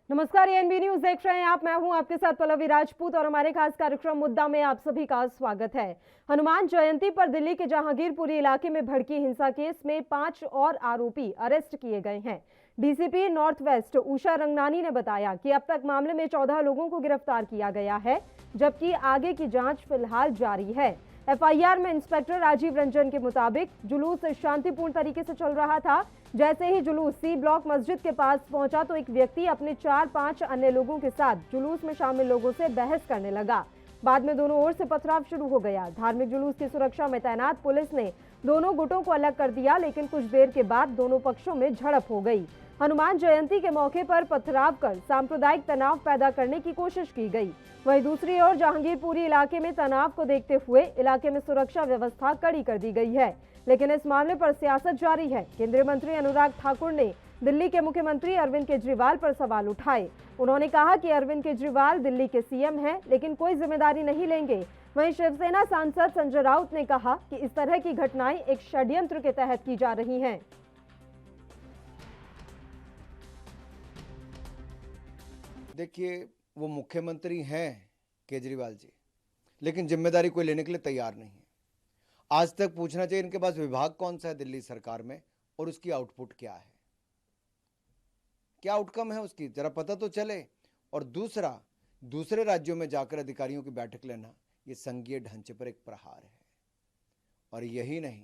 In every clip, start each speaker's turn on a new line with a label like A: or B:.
A: नमस्कार, ANB news देख रहे हैं आप। मैं हूं आपके साथ पल्लवी राजपूत और हमारे खास कार्यक्रम मुद्दा में आप सभी का स्वागत है। हनुमान जयंती पर दिल्ली के जहांगीरपुरी इलाके में भड़की हिंसा केस में 5 और आरोपी अरेस्ट किए गए हैं। DCP north west Usha Ranganani ने बताया कि अब तक मामले में 14 लोगों को गिरफ्तार किया गया है, जबकि आगे की जांच फिलहाल जारी है। एफआईआर में इंस्पेक्टर राजीव रंजन के मुताबिक जुलूस शांतिपूर्ण तरीके से चल रहा था। जैसे ही जुलूस सी ब्लॉक मस्जिद के पास पहुंचा तो एक व्यक्ति अपने 4-5 अन्य लोगों के साथ जुलूस में शामिल लोगों से बहस करने लगा। बाद में दोनों ओर से पथराव शुरू हो गया। धार्मिक जुलूस की सुरक्षा में तैनात पुलिस ने दोनों गुटों को अलग कर दिया, लेकिन कुछ देर के बाद दोनों पक्षों में झड़प हो गई। हनुमान जयंती के मौके पर पथराव कर सांप्रदायिक तनाव पैदा करने की कोशिश की गई। वहीं दूसरी ओर जहांगीरपुरी इलाके में तनाव को देखते हुए इलाके में सुरक्षा व्यवस्था कड़ी कर दी गई है, लेकिन इस मामले पर सियासत जारी है। केंद्रीय मंत्री अनुराग ठाकुर ने दिल्ली के मुख्यमंत्री अरविंद केजरीवाल पर सवाल उठाए। उन्होंने कहा कि अरविंद केजरीवाल दिल्ली के सीएम हैं, लेकिन कोई जिम्मेदारी नहीं लेंगे। वहीं शिवसेना सांसद संजय राउत ने कहा कि इस तरह की घटनाएं एक षड्यंत्र के तहत की जा रही हैं।
B: देखिए, वो मुख्यमंत्री हैं केजरीवाल जी, लेकिन जिम्मेदारी कोई लेने के लिए तैयार नहीं है। आज तक पूछना चाहिए इनके पास विभाग कौन सा है दिल्ली सरकार में और उसकी आउटपुट क्या है, क्या आउटकम है उसकी, जरा पता तो चले। और दूसरा, दूसरे राज्यों में जाकर अधिकारियों की बैठक लेना, ये संघीय ढांचे पर एक प्रहार है। और यही नहीं,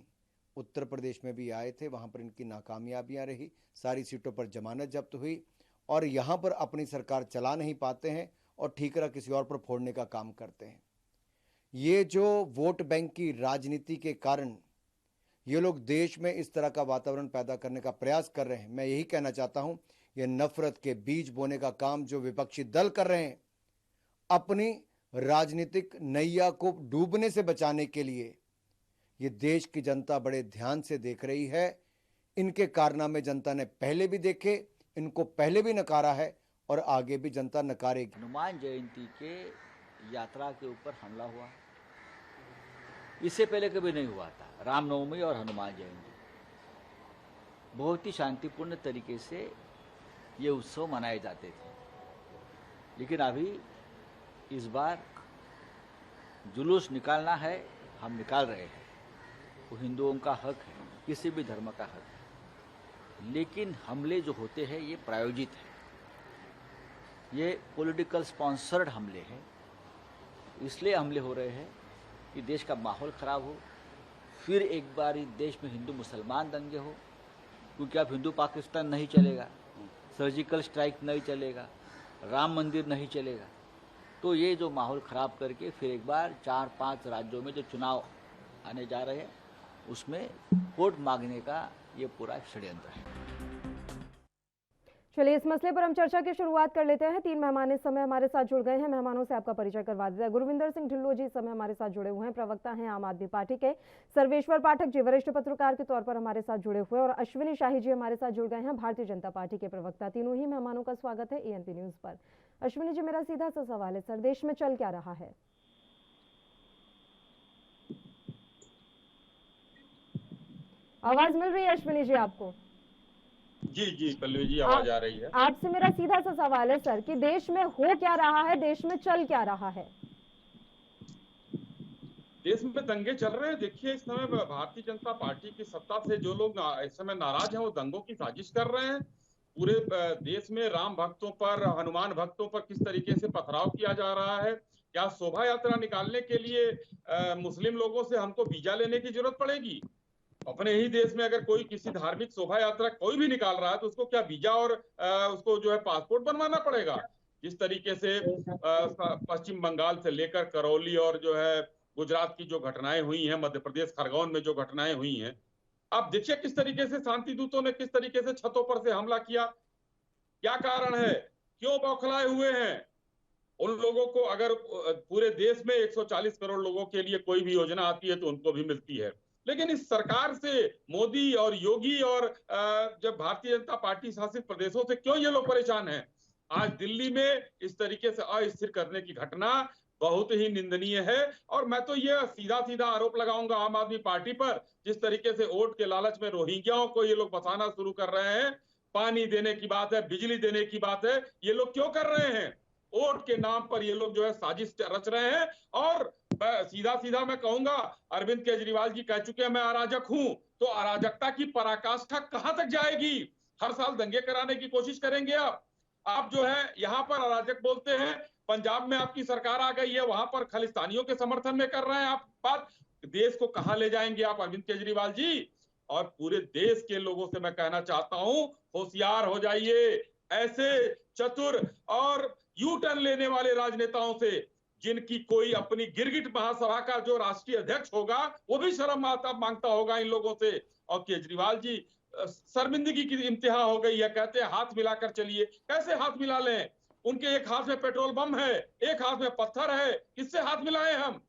B: उत्तर प्रदेश में भी आए थे, वहां पर इनकी नाकामयाबियां रही, सारी सीटों पर जमानत जब्त हुई और यहां पर अपनी सरकार चला नहीं पाते हैं और ठीकरा किसी और पर फोड़ने का काम करते हैं। ये जो वोट बैंक की राजनीति के कारण ये लोग देश में इस तरह का वातावरण पैदा करने का प्रयास कर रहे हैं, मैं यही कहना चाहता हूं, ये नफरत के बीज बोने का काम जो विपक्षी दल कर रहे हैं, अपनी राजनीतिक नैया को डूबने से बचाने के लिए, ये देश की जनता बड़े ध्यान से देख रही है। इनके कारनामे जनता ने पहले भी देखे, इनको पहले भी नकारा है और आगे भी जनता नकारेगी।
C: हनुमान जयंती के यात्रा के ऊपर हमला हुआ, इससे पहले कभी नहीं हुआ था। रामनवमी और हनुमान जयंती बहुत ही शांतिपूर्ण तरीके से ये उत्सव मनाए जाते थे, लेकिन अभी इस बार जुलूस निकालना है, हम निकाल रहे हैं। वो हिंदुओं का हक है, किसी भी धर्म का हक है, लेकिन हमले जो होते हैं ये प्रायोजित है, ये पॉलिटिकल स्पॉन्सर्ड हमले हैं। इसलिए हमले हो रहे हैं कि देश का माहौल ख़राब हो, फिर एक बार इस देश में हिंदू मुसलमान दंगे हो, क्योंकि अब हिंदू पाकिस्तान नहीं चलेगा, सर्जिकल स्ट्राइक नहीं चलेगा, राम मंदिर नहीं चलेगा। तो ये जो माहौल ख़राब करके फिर एक बार 4-5 राज्यों में जो चुनाव आने जा रहे हैं उसमें वोट मांगने का ये पूरा षड्यंत्र है।
A: चलिए, इस मसले पर हम चर्चा की शुरुआत कर लेते हैं। 3 मेहमान इस समय हमारे साथ जुड़ गए हैं। मेहमानों से आपका परिचय करवा दिया। गुरविंदर सिंह ढिल्लों जी इस समय हमारे साथ जुड़े हुए हैं, प्रवक्ता हैं आम आदमी पार्टी के। सर्वेश्वर पाठक जी वरिष्ठ पत्रकार के तौर पर हमारे साथ जुड़े हुए और अश्विनी शाही जी हमारे साथ जुड़ गए हैं, भारतीय जनता पार्टी के प्रवक्ता। तीनों ही मेहमानों का स्वागत है एएनपी न्यूज पर। अश्विनी जी, मेरा सीधा सा सवाल है, सर, देश में चल क्या रहा है? आवाज मिल रही है अश्विनी जी आपको?
D: जी जी पल्लवी जी, आवाज आ रही है।
A: आपसे मेरा सीधा सा सवाल है सर कि देश में हो क्या रहा है, देश में चल क्या रहा है?
D: देश में दंगे चल रहे हैं। देखिए, इस समय भारतीय जनता पार्टी की सत्ता से जो लोग इस समय नाराज हैं वो दंगों की साजिश कर रहे हैं। पूरे देश में राम भक्तों पर, हनुमान भक्तों पर किस तरीके से पथराव किया जा रहा है। क्या शोभा यात्रा निकालने के लिए मुस्लिम लोगों से हमको वीजा लेने की जरूरत पड़ेगी? अपने ही देश में अगर कोई किसी धार्मिक शोभा यात्रा कोई भी निकाल रहा है तो उसको क्या वीजा और उसको जो है पासपोर्ट बनवाना पड़ेगा? जिस तरीके से पश्चिम बंगाल से लेकर करौली और जो है गुजरात की जो घटनाएं हुई हैं, मध्य प्रदेश खरगोन में जो घटनाएं हुई हैं, आप देखिए किस तरीके से शांति दूतों ने किस तरीके से छतों पर से हमला किया। क्या कारण है? क्यों बौखलाए हुए हैं? उन लोगों को अगर पूरे देश में 140 करोड़ लोगों के लिए कोई भी योजना आती है तो उनको भी मिलती है, लेकिन इस सरकार से, मोदी और योगी और जब भारतीय जनता पार्टी शासित प्रदेशों से क्यों ये लोग परेशान हैं? आज दिल्ली में इस तरीके से अस्थिर करने की घटना बहुत ही निंदनीय है। और मैं तो ये सीधा सीधा आरोप लगाऊंगा आम आदमी पार्टी पर, जिस तरीके से वोट के लालच में रोहिंग्याओं को ये लोग बसाना शुरू कर रहे हैं। पानी देने की बात है, बिजली देने की बात है, ये लोग क्यों कर रहे हैं? वोट के नाम पर ये लोग जो है साजिश रच रहे हैं। और सीधा सीधा मैं कहूंगा, अरविंद केजरीवाल जी कह चुके हैं मैं अराजक हूं, तो अराजकता की पराकाष्ठा कहां तक जाएगी? हर साल दंगे कराने की कोशिश करेंगे आप जो है यहां पर अराजक बोलते हैं, पंजाब में आपकी सरकार आ गई है, वहां पर खालिस्तानियों के समर्थन में कर रहे हैं आप बात। देश को कहां ले जाएंगे आप अरविंद केजरीवाल जी? और पूरे देश के लोगों से मैं कहना चाहता हूं, होशियार हो जाइए ऐसे चतुर और यू टर्न लेने वाले राजनेताओं से, जिनकी कोई अपनी गिरगिट महासभा का जो राष्ट्रीय अध्यक्ष होगा वो भी शर्म मांगता होगा इन लोगों से। और केजरीवाल जी, शर्मिंदगी की इंतहा हो गई है। कहते हैं हाथ मिलाकर चलिए, कैसे हाथ मिला लें? उनके एक हाथ में पेट्रोल बम है, एक हाथ में पत्थर है, किससे हाथ मिलाएं हम?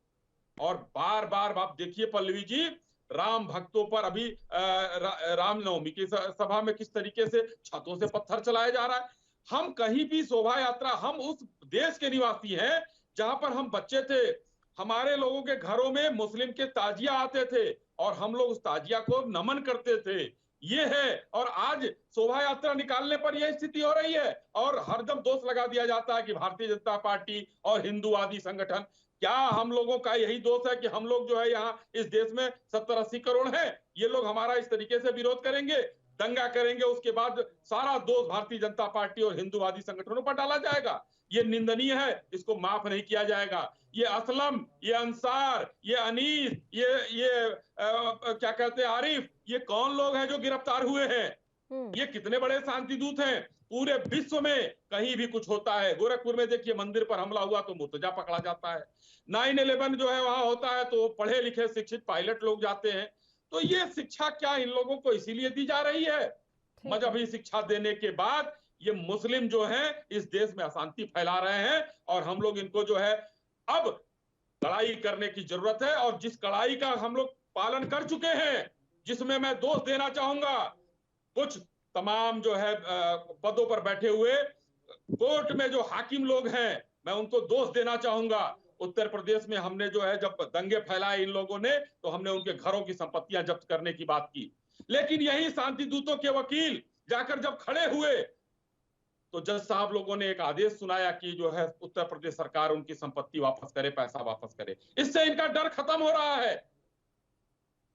D: और बार बार आप देखिए पल्लवी जी, राम भक्तों पर अभी रामनवमी की सभा में किस तरीके से छतों से पत्थर चलाया जा रहा है। हम कहीं भी शोभा यात्रा, हम उस देश के निवासी हैं जहां पर हम बच्चे थे, हमारे लोगों के घरों में मुस्लिम के ताजिया आते थे और हम लोग उस ताजिया को नमन करते थे। ये है, और आज शोभा यात्रा निकालने पर यह स्थिति हो रही है और हरदम दोष लगा दिया जाता है कि भारतीय जनता पार्टी और हिंदूवादी संगठन। क्या हम लोगों का यही दोष है कि हम लोग जो है यहाँ इस देश में 70-80 करोड़ हैं, ये लोग हमारा इस तरीके से विरोध करेंगे, दंगा करेंगे, उसके बाद सारा दोष भारतीय जनता पार्टी और हिंदूवादी संगठनों पर डाला जाएगा? ये निंदनीय है, इसको माफ नहीं किया जाएगा। ये असलम, ये अंसार, ये अनीस, ये क्या कहते हैं आरिफ, ये कौन लोग हैं जो गिरफ्तार हुए हैं? ये कितने बड़े शांति दूत हैं? पूरे विश्व में कहीं भी कुछ होता है, गोरखपुर में देखिए मंदिर पर हमला हुआ तो मुर्तजा पकड़ा जाता है, 9/11 जो है वहां होता है तो पढ़े लिखे शिक्षित पायलट लोग जाते हैं। तो ये शिक्षा क्या इन लोगों को इसीलिए दी जा रही है? मजहबी शिक्षा देने के बाद ये मुस्लिम जो हैं इस देश में अशांति फैला रहे हैं और हम लोग इनको जो है अब कड़ाई करने की जरूरत है। और जिस कड़ाई का हम लोग पालन कर चुके हैं, जिसमें मैं दोष देना चाहूंगा कुछ तमाम जो है पदों पर बैठे हुए कोर्ट में जो हाकिम लोग हैं, मैं उनको दोष देना चाहूंगा। उत्तर प्रदेश में हमने जो है जब दंगे फैलाए इन लोगों ने, तो हमने उनके घरों की संपत्तियां जब्त करने की बात की, लेकिन यही शांति दूतों के वकील जाकर जब खड़े हुए तो जज साहब लोगों ने एक आदेश सुनाया कि जो है उत्तर प्रदेश सरकार उनकी संपत्ति वापस करे, पैसा वापस करे। इससे इनका डर खत्म हो रहा है।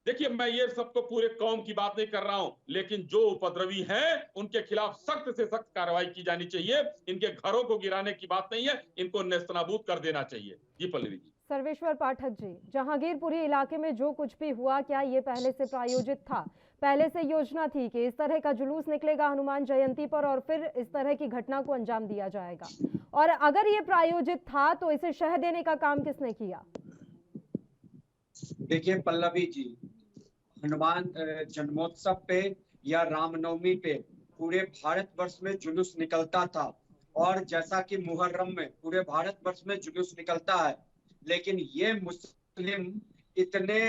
D: देखिए, मैं ये सबको पूरे कौम की बात नहीं कर रहा हूं, लेकिन जो उपद्रवी हैं उनके खिलाफ सख्त से सख्त कार्रवाई की जानी चाहिए। इनके घरों को गिराने की बात नहीं है, इनको नेस्तनाबूद कर देना चाहिए। जी पल्लवी जी।
A: सर्वेश्वर पाठक जी, जहांगीरपुरी इलाके में जो कुछ भी हुआ, क्या ये पहले से प्रायोजित था? पहले से योजना थी कि इस तरह का जुलूस निकलेगा हनुमान जयंती पर और फिर इस तरह की घटना को अंजाम दिया जाएगा? और अगर ये प्रायोजित था तो इसे शह देने का काम किसने किया?
E: देखिए पल्लवी जी, हनुमान जन्मोत्सव पे या रामनवमी पे पूरे भारतवर्ष में जुलूस निकलता था और जैसा कि मुहर्रम में पूरे भारतवर्ष में जुलूस निकलता है, लेकिन ये मुस्लिम इतने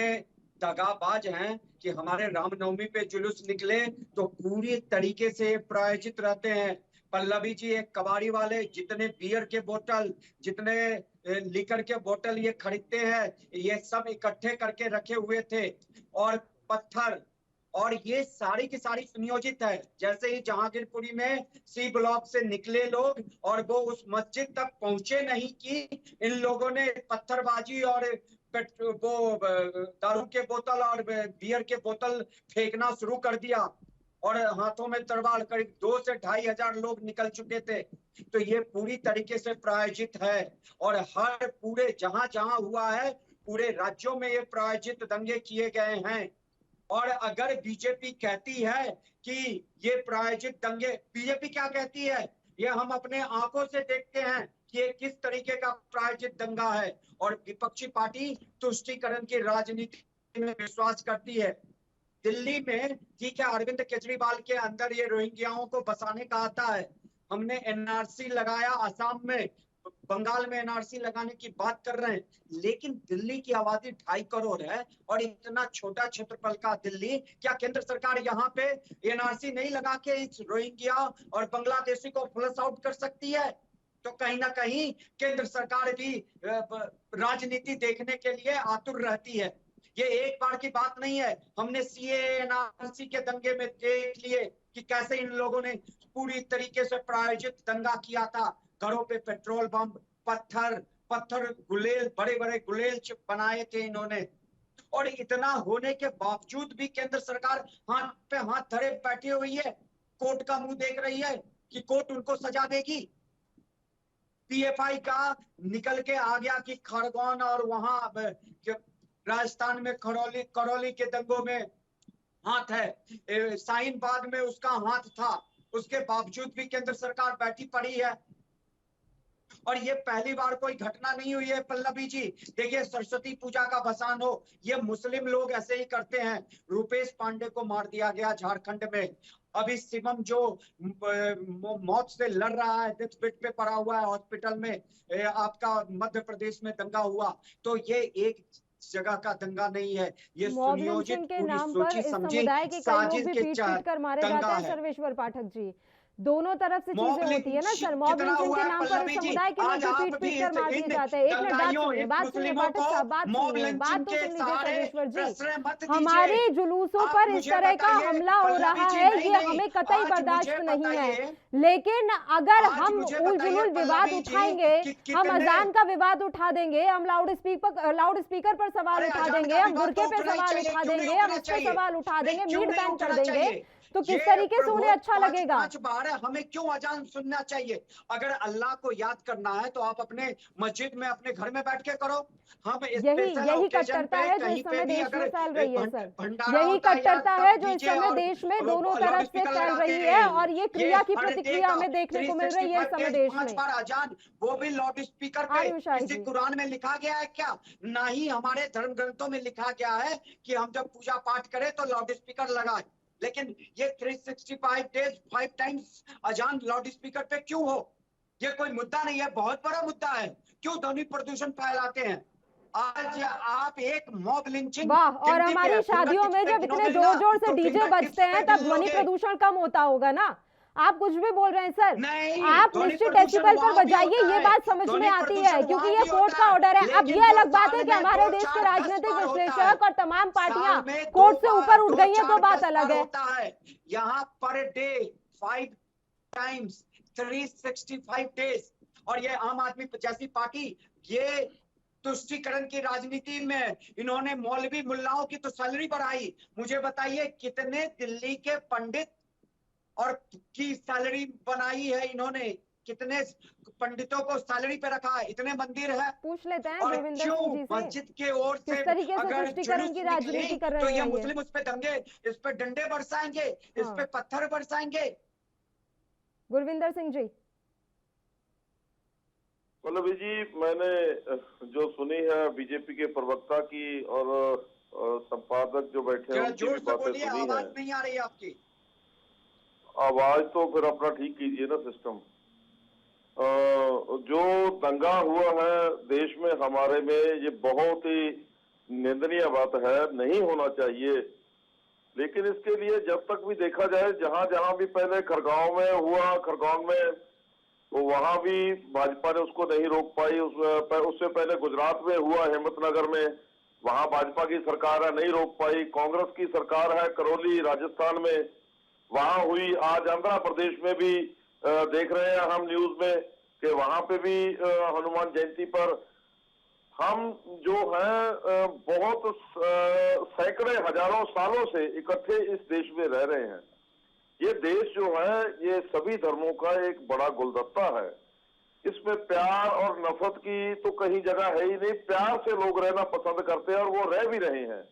E: दगाबाज हैं कि हमारे रामनवमी पे जुलूस निकले तो पूरी तरीके से प्रायोजित रहते हैं। पल्लवी जी, एक कबाड़ी वाले जितने बियर के बोतल, जितने लीकर के बोतल ये खरीदते हैं, ये सब इकट्ठे करके रखे हुए थे और पत्थर, और ये सारी की सारी सुनियोजित है। जैसे ही जहांगीरपुरी में सी ब्लॉक से निकले लोग और वो उस मस्जिद तक पहुंचे नहीं कि इन लोगों ने पत्थरबाजी और वो दारू के बोतल और बियर के बोतल फेंकना शुरू कर दिया और हाथों में तलवार। करीब 2 से 2.5 हजार लोग निकल चुके थे। तो ये पूरी तरीके से प्रायोजित है और हर पूरे जहां जहां हुआ है पूरे राज्यों में ये प्रायोजित दंगे किए गए हैं। और अगर बीजेपी कहती है कि ये प्रायोजित दंगे, बीजेपी क्या कहती है ये हम अपने आंखों से देखते हैं कि ये किस तरीके का प्रायोजित दंगा है। और विपक्षी पार्टी तुष्टीकरण की राजनीति में विश्वास करती है। दिल्ली में ठीक है, अरविंद केजरीवाल के अंदर ये रोहिंग्याओं को बसाने का आता है। हमने एनआरसी लगाया, असम में, बंगाल में एनआरसी लगाने की बात कर रहे हैं, लेकिन दिल्ली की आबादी 2.5 करोड़ है और इतना छोटा क्षेत्रफल का दिल्ली, क्या केंद्र सरकार यहाँ पे एनआरसी नहीं लगा के इस रोहिंग्या और बांग्लादेशी को फ्लश आउट कर सकती है? तो कहीं ना कहीं केंद्र सरकार भी राजनीति देखने के लिए आतुर रहती है। ये एक बार की बात नहीं है। हमने सीए एनआरसी के दंगे में देख लिए कि कैसे इन लोगों ने पूरी तरीके से प्रायोजित दंगा किया था। घरों पे पेट्रोल बम, पत्थर गुलेल, बड़े बड़े गुलेल बनाए थे इन्होंने। और इतना होने के बावजूद भी केंद्र सरकार हाथ पे हाथ धरे बैठी हुई है, कोर्ट का मुंह देख रही है कि कोर्ट उनको सजा देगी। पीएफआई का निकल के आ गया कि खरगोन और वहां राजस्थान में करौली के दंगों में हाथ है, साइनबाग में उसका हाथ था, उसके बावजूद भी केंद्र सरकार बैठी पड़ी है। और ये पहली बार कोई घटना नहीं हुई है पल्लवी जी। देखिए, सरस्वती पूजा का भसान हो, ये मुस्लिम लोग ऐसे ही करते हैं। रूपेश पांडे को मार दिया गया झारखंड में। अभी शिवम जो मौत से लड़ रहा है, डेथ बेड पे पड़ा हुआ है हॉस्पिटल में, आपका मध्य प्रदेश में दंगा हुआ। तो ये एक जगह का दंगा नहीं है, ये
A: मॉब
E: सुनियोजित
A: लिंचिंग के
E: पूरी
A: नाम पर
E: सोची
A: इस
E: समझी
A: समुदाय के कई लोग
E: साजिश
A: भी
E: के
A: पीट पीट कर मारे जाते
E: दंगा
A: हैं।
E: है।
A: सर्वेश्वर पाठक जी, दोनों तरफ से
E: मॉब
A: चीजें होती है ना
E: लिंचिंग
A: सर। मॉब
E: कितना
A: लिंचिंग
E: हुआ
A: के
E: है
A: नाम पर
E: पल्लवी
A: इस
E: जी?
A: समुदाय के लोग
E: आज
A: भी
E: आप
A: पीट
E: भी
A: पीट कर मार दिए
E: इन
A: जाते हैं। एक मिनट बात
E: दंगाइयों,
A: सुनिए,
E: इन
A: बात सुनिए
E: मुस्लिमों
A: पाठक साहब, बात
E: को मॉब
A: सुनिए, बात
E: लिंचिंग
A: तो
E: के
A: सुन लीजिए
E: सहारे
A: सर्वेश्वर जी।
E: प्रश्रय मत दीजिए।
A: हमारे जुलूसों
E: आप
A: पर इस
E: मुझे
A: तरह का
E: बताइए,
A: हमला हो
E: पल्लवी
A: रहा
E: जी,
A: है,
E: नहीं,
A: ये
E: नहीं,
A: हमें कतई
E: आज
A: बर्दाश्त
E: मुझे
A: नहीं है।
E: बताइए,
A: लेकिन अगर
E: आज
A: हम
E: मुझे
A: उल
E: बताइए
A: जुलूल विवाद
E: पल्लवी जी
A: उठाएंगे,
E: कि
A: हम
E: कितने
A: अजान का विवाद उठा देंगे, हम लाउड स्पीकर पर सवाल
E: अरे
A: उठा
E: अजान
A: देंगे,
E: का
A: हम
E: विवाद
A: बुरके
E: तो
A: पे
E: उठना ही
A: सवाल
E: चाहिए,
A: उठा
E: क्यों नहीं
A: देंगे, हम
E: उठना
A: इस पे
E: चाहिए?
A: सवाल उठा
E: नहीं,
A: देंगे,
E: क्यों
A: मीट
E: नहीं
A: बैन कर
E: उठना
A: देंगे,
E: चाहिए?
A: तो किस
E: ये
A: तरीके से उन्हें अच्छा
E: प्रभु
A: लगेगा?
E: 5 बार है, हमें क्यों अजान सुनना चाहिए? अगर अल्लाह को याद करना है तो आप अपने मस्जिद में, अपने घर में बैठ के करो। हम स्पेशल
A: यही
E: ओकेजन
A: कट्टरता
E: पे
A: है जो
E: कहीं
A: इस
E: पे
A: समय
E: भी
A: देश में
E: अगर
A: फैल रही है सर।
E: भंडारा
A: यही
E: होता है या
A: कट्टरता
E: तब
A: है जो इस
E: डीजे
A: समय
E: और
A: देश में दोनों तरफ से
E: लाउडस्पीकर
A: फैल
E: लगा
A: रही
E: के
A: है, और ये क्रिया की
E: हर
A: प्रतिक्रिया
E: डे
A: हमें देखने को मिल रही है इस समय
E: 365
A: देश
E: 5
A: में।
E: बार अजान, वो भी लाउड स्पीकर पे।
A: आर्य शाही
E: किसी
A: जी।
E: कुरान में लिखा गया है क्या? ना ही हमारे धर्म ग्रंथों में लिखा गया है कि हम जब पूजा पाठ करें तो लाउड स्पीकर लगाए। लेकिन ये 365 डेज 5 टाइम्स अजान लाउड स्पीकर पे क्यों हो? ये कोई मुद्दा नहीं है, बहुत बड़ा मुद्दा है। क्यों ध्वनि प्रदूषण फैलाते हैं? आज आप एक मॉब लिंचिंग
A: वाह, और हमारी शादियों में जब इतने जोर जोर से डीजे बजते हैं तब ध्वनि प्रदूषण कम होता होगा ना? आप कुछ भी बोल रहे हैं सर।
E: नहीं,
A: आप
E: ध्वनि
A: निश्चित
E: प्रदूषण
A: डेसिबल पर
E: वहाँ भी
A: बजाइए,
E: होता
A: ये
E: है।
A: बात समझ
E: ध्वनि
A: में आती
E: प्रदूषण
A: है क्योंकि
E: वहाँ
A: ये
E: भी
A: कोर्ट
E: होता
A: का
E: है।
A: ऑर्डर है। अब
E: लेकिन
A: ये
E: वो
A: अलग बात
E: साल
A: है कि
E: में
A: हमारे
E: 2,
A: देश के
E: 4, 10
A: राजनीतिक
E: बार होता
A: विश्लेषक
E: है।
A: और तमाम पार्टियां
E: साल में
A: कोर्ट
E: 2
A: से
E: बार,
A: ऊपर उठ
E: 2,
A: गई हैं
E: 4,
A: तो बात
E: 10
A: अलग
E: बार
A: है।
E: होता है। यहाँ पर डे 5 टाइम्स 365 डेज। और ये आम आदमी जैसी पार्टी, ये तुष्टीकरण की राजनीति में इन्होंने मौलवी मुल्लाओं की तो सैलरी बढ़ाई। मुझे बताइए कितने दिल्ली के पंडित और की सैलरी बनाई है इन्होंने? कितने पंडितों को सैलरी पे रखा है? इतने मंदिर है।
A: पूछ लेते हैं
E: और
A: गुरविंदर
E: क्यों
A: सिंह जी से,
E: मस्जिद के ओर से
A: किस तरीके से
E: अगर
A: तुष्टीकरण
E: जुलूस
A: की राजनीति
E: निकले
A: कर
E: तो
A: रहे
E: ये
A: हैं ये?
E: मुस्लिम उस पे दंगे, इस पे डंडे बरसाएंगे, इस
A: हाँ।
E: पे पत्थर बरसाएंगे।
A: गुरविंदर सिंह जी।
F: पल्लवी जी, मैंने जो सुनी है बीजेपी के प्रवक्ता की और संपादक जो बैठे हैं
E: जरा
F: उनकी
E: जोर
F: भी
E: से
F: बातें
E: बोलिए,
F: सुनी है।
E: आवाज नहीं आ रही आपकी।
F: आवाज तो फिर अपना ठीक कीजिए ना सिस्टम। जो दंगा हुआ है देश में हमारे में, ये बहुत ही निंदनीय बात है, नहीं होना चाहिए। लेकिन इसके लिए जब तक भी देखा जाए, जहां जहां भी पहले खरगोन में हुआ, खरगोन में तो वहां भी भाजपा ने उसको नहीं रोक पाई। उससे पहले गुजरात में हुआ, हिम्मतनगर में, वहां भाजपा की सरकार है, नहीं रोक पाई। कांग्रेस की सरकार है करौली राजस्थान में, वहां हुई। आज आंध्र प्रदेश में भी देख रहे हैं हम न्यूज में कि वहां पे भी हनुमान जयंती पर हम जो है बहुत सैकड़े हजारों सालों से इकट्ठे इस देश में रह रहे हैं। ये देश जो है ये सभी धर्मों का एक बड़ा गुलदस्ता है। इसमें प्यार और नफरत की तो कहीं जगह है ही नहीं। प्यार से लोग रहना पसंद करते हैं और वो रह भी रहे हैं।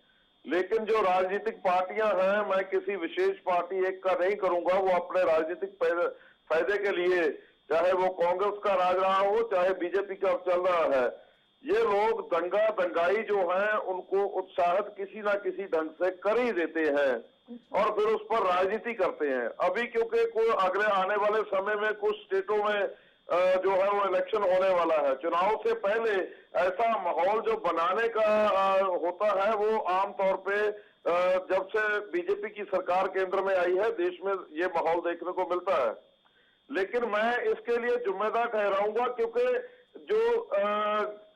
F: लेकिन जो राजनीतिक पार्टियां हैं, मैं किसी विशेष पार्टी एक का नहीं करूंगा, वो अपने राजनीतिक फायदे के लिए, चाहे वो कांग्रेस का राज रहा हो, चाहे बीजेपी का चल रहा है, ये लोग दंगा दंगाई जो हैं उनको उत्साहित किसी ना किसी ढंग से कर ही देते हैं और फिर उस पर राजनीति करते हैं। अभी क्योंकि कोई अगले आने वाले समय में कुछ स्टेटों में जो है वो इलेक्शन होने वाला है, चुनाव से पहले ऐसा माहौल जो बनाने का होता है, वो आमतौर पे जब से बीजेपी की सरकार केंद्र में आई है, देश में ये माहौल देखने को मिलता है। लेकिन मैं इसके लिए जिम्मेदार ठहराऊंगा क्योंकि जो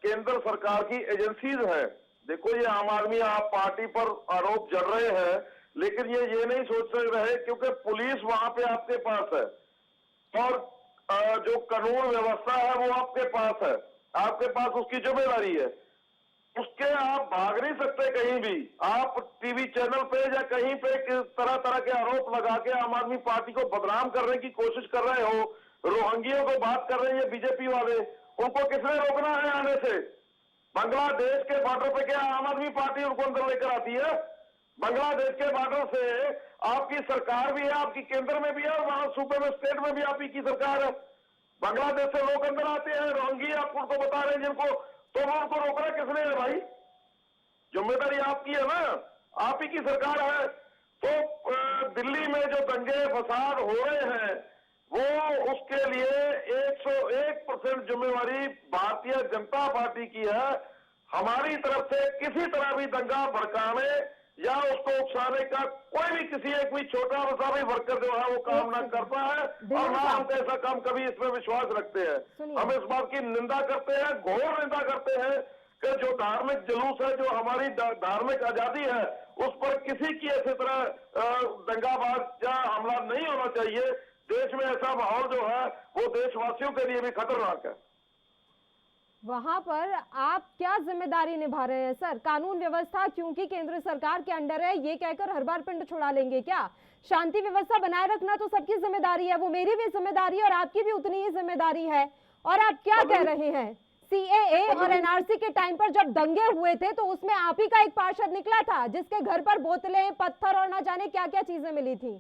F: केंद्र सरकार की एजेंसीज हैं देखो ये आम आदमी आप पार्टी पर आरोप जड़ रहे हैं, लेकिन ये नहीं सोच रहे क्योंकि पुलिस वहां पे आपके पास है और जो कानून व्यवस्था है वो आपके पास है, आपके पास उसकी जिम्मेदारी है, उसके आप भाग नहीं सकते कहीं भी। आप टीवी चैनल पे या कहीं पे तरह तरह के आरोप लगा के आम आदमी पार्टी को बदनाम करने की कोशिश कर रहे हो, रोहिंग्यों को बात कर रहे हैं बीजेपी वाले, उनको किसने रोकना है आने से? बांग्लादेश के बॉर्डर पे क्या आम आदमी पार्टी उनको अंदर लेकर आती है? बांग्लादेश के बॉर्डर से आपकी सरकार भी है, आपकी केंद्र में भी है और वहां सूबे में स्टेट में भी आपकी की सरकार है। बांग्लादेश से लोग अंदर आते हैं, रोहिंग्या आप उनको बता रहे हैं जिनको, तो वो उनको रोकना किसने है भाई? जिम्मेदारी आपकी है ना, आप ही की सरकार है। तो दिल्ली में जो दंगे फसाद हो रहे हैं वो उसके लिए 101% जिम्मेवारी भारतीय जनता पार्टी की है। हमारी तरफ से किसी तरह भी दंगा भड़काने या उसको उकसाने का कोई भी किसी एक भी छोटा सा भी वर्कर जो है वो काम ना करता है और ना हम ऐसा काम कभी इसमें विश्वास रखते हैं। हम इस बात की निंदा करते हैं, घोर निंदा करते हैं कि जो धार्मिक जुलूस है, जो हमारी धार्मिक आजादी है, उस पर किसी की ऐसी तरह दंगाबाज या हमला नहीं होना चाहिए। देश में ऐसा माहौल जो है वो देशवासियों के लिए भी खतरनाक है।
A: वहां पर आप क्या जिम्मेदारी निभा रहे हैं सर? कानून व्यवस्था क्योंकि केंद्र सरकार के अंडर है ये कहकर हर बार पिंड छुड़ा लेंगे क्या? शांति व्यवस्था बनाए रखना तो सबकी जिम्मेदारी है, वो मेरी भी जिम्मेदारी है और आपकी भी उतनी ही जिम्मेदारी है। और आप क्या कह रहे हैं? सीएए और एनआरसी के टाइम पर जब दंगे हुए थे तो उसमें आप ही का एक पार्षद निकला था जिसके घर पर बोतलें, पत्थर और ना जाने क्या क्या चीजें मिली थी।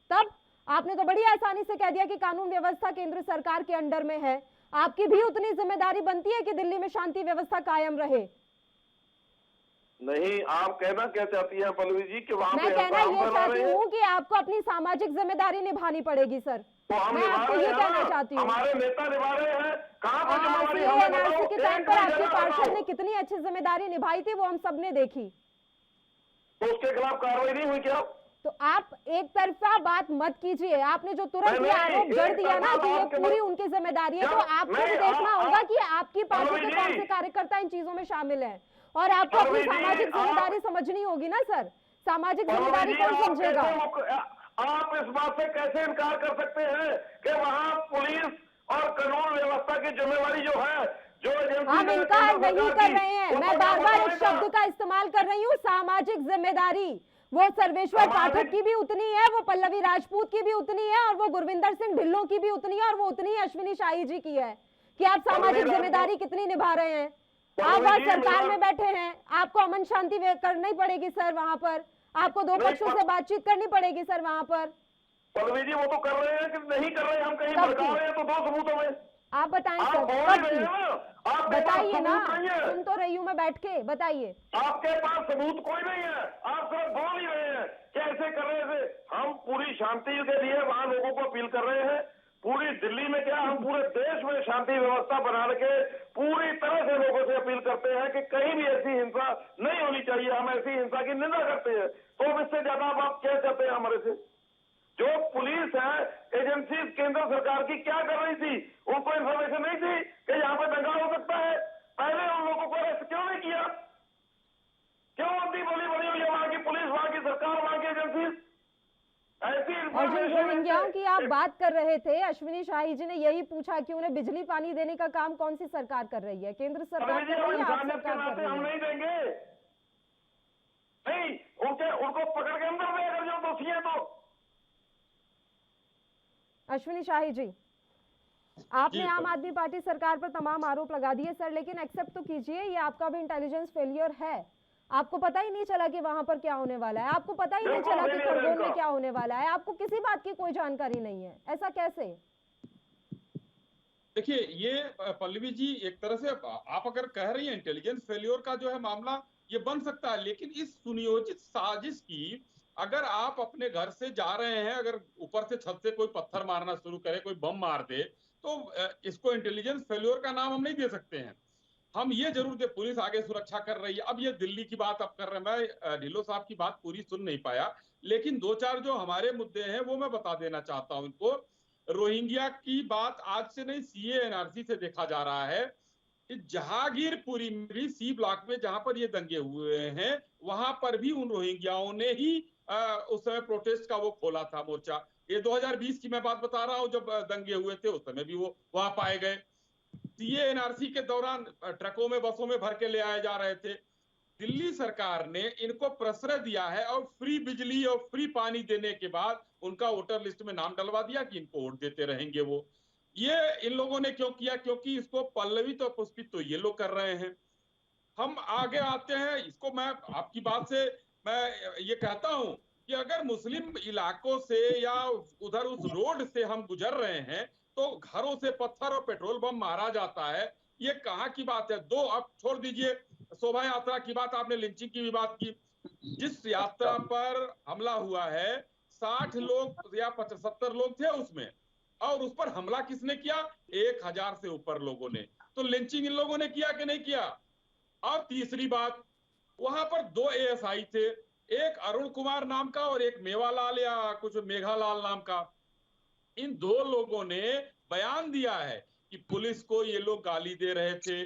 A: तब आपने तो बड़ी आसानी से कह दिया कि कानून व्यवस्था केंद्र सरकार के अंडर में है। आपकी भी उतनी जिम्मेदारी बनती है कि दिल्ली में शांति व्यवस्था कायम रहे।
F: नहीं, आप कहना क्या चाहती हैं पल्लवी जी कि वहां
A: मैं
F: पे
A: कहना ये चाहती हूँ कि आपको अपनी सामाजिक जिम्मेदारी निभानी पड़ेगी सर।
F: तो हम
A: मैं आपको ये कहना चाहती हूँ,
F: हमारे नेता निभा रहे हैं, कहाँ पर जिम्मेदारी हमें बताओ।
A: के टाइम पर आपके
F: एक
A: पार्षद ने कितनी अच्छी जिम्मेदारी निभाई थी वो हम सब ने देखी।
F: तो उसके खिलाफ कार्रवाई नहीं हुई क्या?
A: तो आप एक तरफा बात मत कीजिए। आपने जो तुरंत ये आरोप जड़ दिया ना कि ये पूरी उनकी जिम्मेदारी है, तो आपको भी देखना होगा कि आपकी पार्टी के कौन से कार्यकर्ता इन चीजों में शामिल है और आपको अपनी सामाजिक जिम्मेदारी समझनी होगी ना सर। सामाजिक जिम्मेदारी कौन समझेगा?
F: आप इस बात से कैसे इनकार कर सकते हैं कि वहाँ पुलिस और कानून व्यवस्था की जिम्मेवारी जो है, जो
A: हम इनकार नहीं कर रहे हैं, मैं बार बार इस शब्द का इस्तेमाल कर रही हूँ, सामाजिक जिम्मेदारी। वो सर्वेश्वर पाठक की भी उतनी है, वो पल्लवी राजपूत की भी उतनी है और वो गुरविंदर सिंह ढिल्लों की भी उतनी है और वो उतनी अश्विनी शाही जी की है कि आप सामाजिक जिम्मेदारी कितनी निभा रहे हैं। आप आज सरकार में बैठे हैं, आपको अमन शांति करनी पड़ेगी सर। वहां पर आपको दो पक्षों से बातचीत करनी पड़ेगी सर। वहां पर
F: पल्लवी जी वो तो कर रहे हैं कि नहीं कर रहे हैं, हम कहीं भड़का रहे हैं तो दो सबूतों में
A: आप बताएं सर। बताइए ना, सुन तो रही हूँ मैं बैठ के, बताइए।
F: आपके पास सबूत कोई नहीं है, आप सिर्फ बोल ही रहे हैं कैसे कर रहे थे। हम पूरी शांति के लिए वहां लोगों को अपील कर रहे हैं, पूरी दिल्ली में क्या हम पूरे देश में शांति व्यवस्था बना के पूरी तरह से लोगों से अपील करते हैं कि कहीं भी ऐसी हिंसा नहीं होनी चाहिए। हम ऐसी हिंसा की निंदा करते हैं। तो अब इससे ज्यादा आप क्या चाहते हैं हमारे से? जो पुलिस है, एजेंसी केंद्र सरकार की क्या कर रही थी? उनको इन्फॉर्मेशन नहीं थी कि यहाँ पे दंगा हो सकता है? पहले उन लोगों को अरेस्ट क्यों नहीं किया? क्यों अपनी बोली बनी हुई है वहां की पुलिस, वहां की सरकार, वहां की एजेंसी? ऐसी
A: और जिन रोहिंग्याओं की आप बात कर रहे थे, अश्विनी शाही जी ने यही पूछा कि उन्हें बिजली पानी देने का काम कौन सी सरकार कर रही है? केंद्र सरकार कर रही है, आप सरकार कर रही
F: हम
A: है?
F: नहीं देंगे, नहीं उनको पकड़ के अंदर में अगर जो दोषी है तो।
A: अश्विनी शाही जी, आपने आम आदमी पार्टी सरकार पर तमाम आरोप लगा दिए सर, लेकिन एक्सेप्ट तो कीजिए ये आपका भी इंटेलिजेंस फेलियर है। आपको पता ही नहीं चला कि वहां पर क्या होने वाला है, आपको पता ही नहीं चला कि खरगोन में क्या होने वाला है, आपको किसी बात की कोई जानकारी नहीं है। ऐसा कैसे?
D: देखिए ये पल्लवी जी, एक तरह से आप अगर कह रही हैं इंटेलिजेंस फेल्योर का जो है मामला ये बन सकता है, लेकिन इस सुनियोजित साजिश की अगर आप अपने घर से जा रहे हैं, अगर ऊपर से छत से कोई पत्थर मारना शुरू करे, कोई बम मार दे, तो इसको इंटेलिजेंस फेल्योर का नाम हम नहीं दे सकते हैं। हम ये जरूर दे पुलिस आगे सुरक्षा कर रही है। अब ये दिल्ली की बात आप कर रहे हैं, मैं ढिल्लों साहब की बात पूरी सुन नहीं पाया, लेकिन दो चार जो हमारे मुद्दे हैं वो मैं बता देना चाहता हूं इनको। रोहिंग्या की बात आज से नहीं, सीए एनआरसी से देखा जा रहा है इस जहांगीरपुरी में भी सी ब्लॉक में जहां पर ये दंगे हुए हैं, वहां पर भी उन रोहिंग्याओं ने ही उस समय प्रोटेस्ट का वो खोला था मोर्चा। ये 2020 की मैं बात बता रहा हूं, जब दंगे हुए थे उस समय भी वो वहां पाए गए। सीए एनआरसी के दौरान ट्रकों में, बसों में भर के ले आए जा रहे थे। दिल्ली सरकार ने इनको प्रश्रय दिया है और फ्री बिजली और फ्री पानी देने के बाद उनका वोटर लिस्ट में नाम डलवा दिया कि इनको वोट देते रहेंगे वो। ये इन लोगों ने क्यों किया? क्योंकि इसको पल्लवित और पुष्पित तो ये लोग कर रहे हैं। हम आगे आते हैं, इसको मैं आपकी बात से मैं ये कहता हूं कि अगर मुस्लिम इलाकों से या उधर उस रोड से हम गुजर रहे हैं तो घरों से पत्थर और पेट्रोल बम मारा जाता है, ये कहाँ की बात है? दो, अब छोड़ दीजिए शोभा यात्रा की बात, आपने लिंचिंग की भी बात की। जिस यात्रा पर हमला हुआ है 60 लोग या 75 लोग थे उसमें, और उस पर हमला किसने किया? 1000 से ऊपर लोगों ने। तो लिंचिंग इन लोगों ने किया कि नहीं किया? और तीसरी बात, वहां पर 2 एएसआई थे, एक अरुण कुमार नाम का और एक मेवालाल या कुछ मेघालाल नाम का। इन 2 लोगों ने बयान दिया है कि पुलिस को ये लोग गाली दे रहे थे।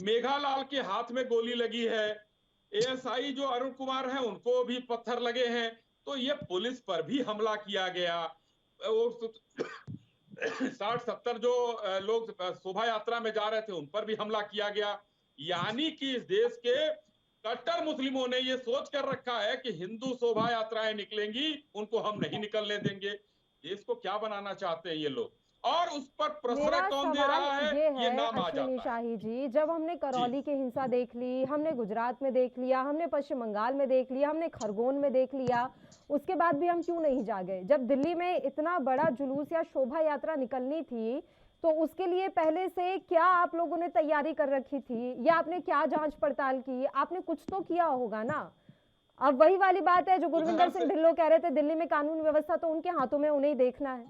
D: मेघालाल के हाथ में गोली लगी है, एएसआई जो अरुण कुमार हैं उनको भी पत्थर लगे हैं। तो ये पुलिस पर भी हमला किया गया। वो 60-70 जो लोग शोभा यात्रा में जा रहे थे उन पर भी हमला किया गया। यानी कि इस देश के कट्टर मुस्लिमों ने ये सोच कर रखा है कि हिंदू शोभा यात्राएं निकलेंगी, उनको हम नहीं निकलने देंगे। देश को क्या बनाना चाहते हैं ये लोग? और उस पर प्रश्रय
A: मेरा
D: कौन दे
A: सवाल
D: रहा है,
A: ये
D: ये
A: है
D: नाम आ
A: अश्विनी
D: जाता है।
A: शाही जी, जब हमने करौली की हिंसा देख ली, हमने गुजरात में देख लिया, हमने पश्चिम बंगाल में देख लिया, हमने खरगोन में देख लिया, उसके बाद भी हम क्यों नहीं जागे? जब दिल्ली में इतना बड़ा जुलूस या शोभा यात्रा निकलनी थी तो उसके लिए पहले से क्या आप लोगों ने तैयारी कर रखी थी, या आपने क्या जांच पड़ताल की? आपने कुछ तो किया होगा ना। अब वही वाली बात है जो गुरविंदर सिंह ढिल्लों कह रहे थे, दिल्ली में कानून व्यवस्था तो उनके हाथों में, उन्हें ही देखना है।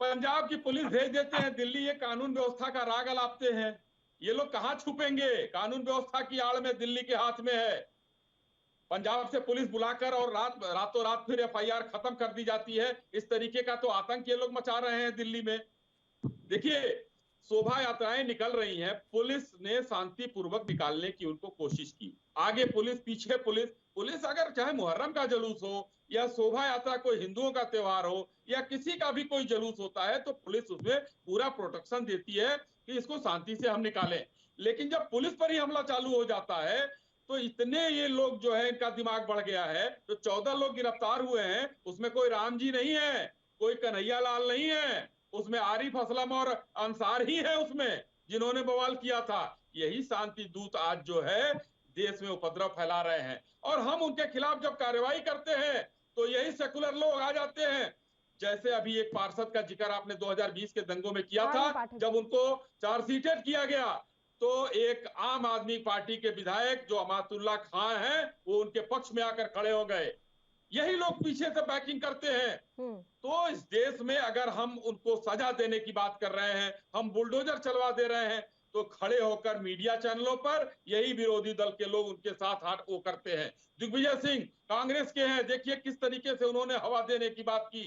D: पंजाब की पुलिस भेज देते हैं दिल्ली, ये कानून व्यवस्था का राग अलापते हैं। ये लोग कहां छुपेंगे? कानून व्यवस्था की आड़ में दिल्ली के हाथ में है। पंजाब से पुलिस बुलाकर और रातों रात फिर एफआईआर खत्म कर दी जाती है। इस तरीके का तो आतंक ये लोग मचा रहे हैं दिल्ली में। देखिए, शोभा यात्राएं निकल रही हैं, पुलिस ने शांतिपूर्वक निकालने की उनको कोशिश की। आगे पुलिस, पीछे पुलिस। पुलिस अगर चाहे मुहर्रम का जुलूस हो या शोभा यात्रा कोई हिंदुओं का त्योहार हो या किसी का भी कोई जुलूस होता है तो पुलिस उसमें पूरा प्रोटेक्शन देती है कि इसको शांति से हम निकालें। लेकिन जब पुलिस पर ही हमला चालू हो जाता है तो इतने ये लोग जो है, इनका दिमाग बढ़ गया है। जो 14 लोग गिरफ्तार हुए हैं उसमें कोई राम जी नहीं है, कोई कन्हैया लाल नहीं है, उसमें आरिफ असलम और अंसार ही है उसमें, जिन्होंने बवाल किया था। यही शांति दूत आज जो है देश में उपद्रव फैला रहे हैं, और हम उनके खिलाफ जब कार्रवाई करते हैं तो यही सेकुलर लोग आ जाते हैं। जैसे अभी एक पार्षद का जिक्र आपने 2020 के दंगों में किया था, जब उनको चार्जशीटेड किया गया तो एक आम आदमी पार्टी के विधायक जो अमातुल्लाह खान हैं वो उनके पक्ष में आकर खड़े हो गए। यही लोग पीछे से बैकिंग करते हैं। तो इस देश में अगर हम उनको सजा देने की बात कर रहे हैं, हम बुलडोजर चलवा दे रहे हैं, तो खड़े होकर मीडिया चैनलों पर यही विरोधी दल के लोग उनके साथ हाथ वो करते हैं। दिग्विजय सिंह कांग्रेस के हैं, देखिए किस तरीके से उन्होंने हवा देने की बात की।